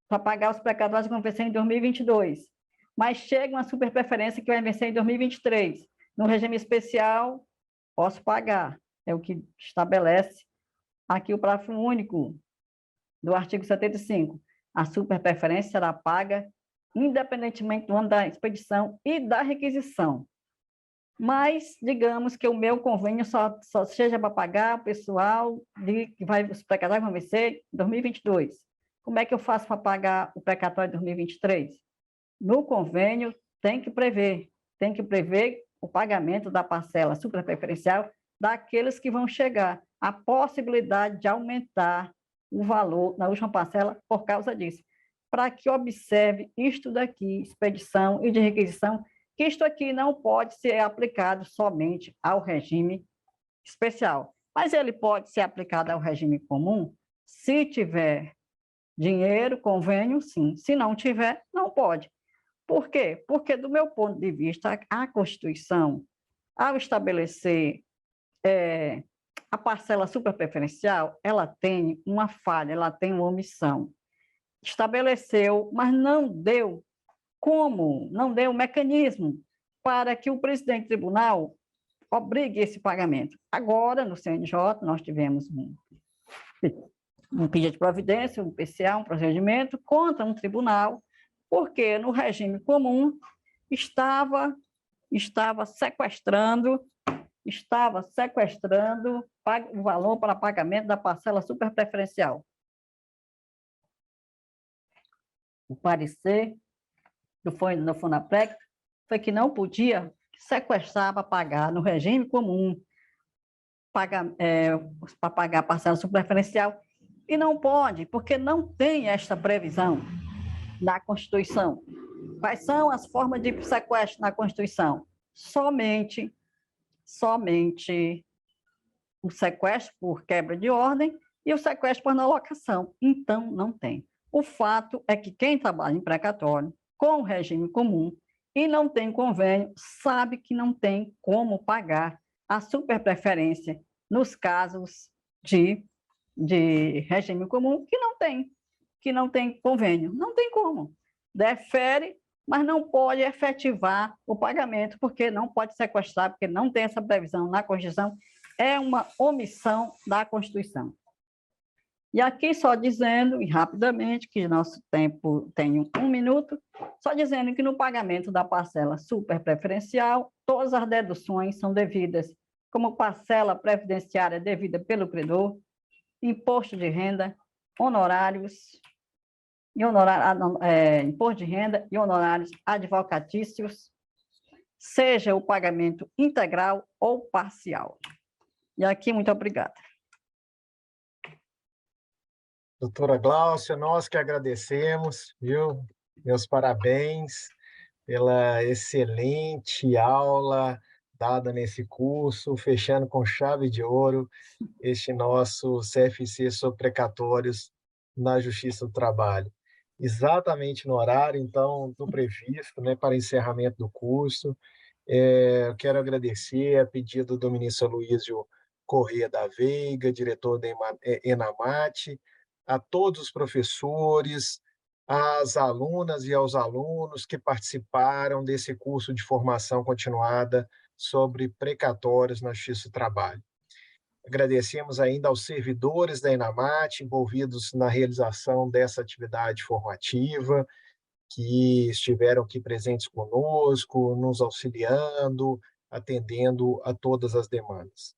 para pagar os precatórios que vão vencer em 2022, mas chega uma superpreferência que vai vencer em 2023. No regime especial, posso pagar. É o que estabelece aqui o parágrafo único do artigo 75. A superpreferência será paga independentemente do ano da expedição e da requisição. Mas, digamos que o meu convênio só seja para pagar o pessoal os precatórios vão vencer em 2022. Como é que eu faço para pagar o precatório de 2023? No convênio, tem que prever o pagamento da parcela superpreferencial daqueles que vão chegar, a possibilidade de aumentar o valor na última parcela por causa disso. Para que observe isto daqui, expedição e de requisição, que isto aqui não pode ser aplicado somente ao regime especial, mas ele pode ser aplicado ao regime comum se tiver dinheiro, convênio, sim. Se não tiver, não pode. Por quê? Porque, do meu ponto de vista, a Constituição, ao estabelecer a parcela superpreferencial, ela tem uma falha, ela tem uma omissão. Estabeleceu, mas não deu mecanismo para que o presidente do tribunal obrigue esse pagamento. Agora, no CNJ, nós tivemos um pedido de providência, um PCA, um procedimento contra um tribunal, porque no regime comum estava sequestrando o valor para pagamento da parcela superpreferencial. O parecer do FUNAPREC foi que não podia sequestrar para pagar no regime comum, para pagar a parcela superpreferencial, e não pode, porque não tem esta previsão na Constituição. Quais são as formas de sequestro na Constituição? Somente o sequestro por quebra de ordem e o sequestro por analocação. Então, não tem. O fato é que quem trabalha em precatório, com o regime comum, e não tem convênio, sabe que não tem como pagar a superpreferência nos casos de regime comum que não tem convênio. Não tem como. Defere, mas não pode efetivar o pagamento, porque não pode sequestrar, porque não tem essa previsão na Constituição. É uma omissão da Constituição. E aqui só dizendo, e rapidamente, que nosso tempo tem 1 minuto, só dizendo que no pagamento da parcela superpreferencial, todas as deduções são devidas, como parcela previdenciária devida pelo credor, imposto de renda, imposto de renda e honorários advocatícios, seja o pagamento integral ou parcial. E aqui, muito obrigada. Doutora Gláucia, nós que agradecemos, viu? Meus parabéns pela excelente aula dada nesse curso, fechando com chave de ouro este nosso CFC sobre precatórios na Justiça do Trabalho. Exatamente no horário, então, do previsto, né, para encerramento do curso. Eu quero agradecer a pedido do ministro Aloysio Corrêa da Veiga, diretor da ENAMAT, a todos os professores, às alunas e aos alunos que participaram desse curso de formação continuada sobre precatórios na Justiça do Trabalho. Agradecemos ainda aos servidores da ENAMAT envolvidos na realização dessa atividade formativa, que estiveram aqui presentes conosco, nos auxiliando, atendendo a todas as demandas.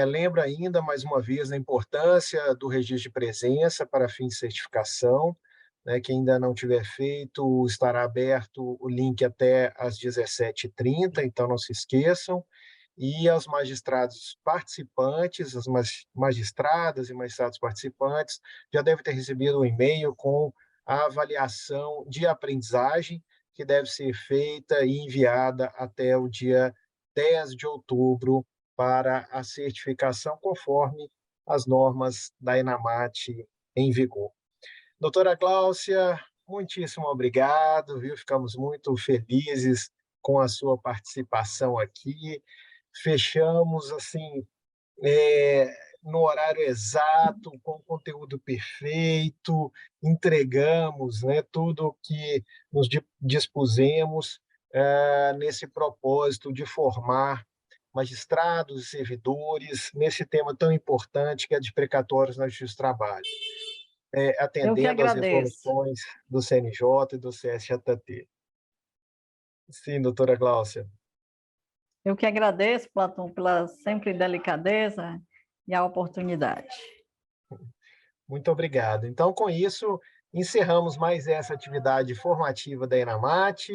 Lembro ainda, mais uma vez, a importância do registro de presença para fins de certificação, né, quem ainda não tiver feito, estará aberto o link até às 17h30, então não se esqueçam. e aos magistrados participantes, as magistradas e magistrados participantes, já devem ter recebido um e-mail com a avaliação de aprendizagem, que deve ser feita e enviada até o dia 10 de outubro para a certificação conforme as normas da ENAMAT em vigor. Doutora Gláucia, muitíssimo obrigado, viu? Ficamos muito felizes com a sua participação aqui. Fechamos assim no horário exato, com o conteúdo perfeito, entregamos, né, tudo o que nos dispusemos nesse propósito de formar magistrados e servidores nesse tema tão importante que é de precatórios na Justiça do Trabalho, Eu que atendendo às agradeço. resoluções do CNJ e do CSJT. Sim, doutora Gláucia. Eu que agradeço, Platão, pela sempre delicadeza e a oportunidade. Muito obrigado. Então, com isso, encerramos mais essa atividade formativa da ENAMAT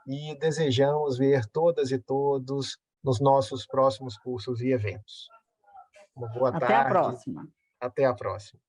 e desejamos ver todas e todos nos nossos próximos cursos e eventos. Uma boa Até a tarde, próxima. até a próxima.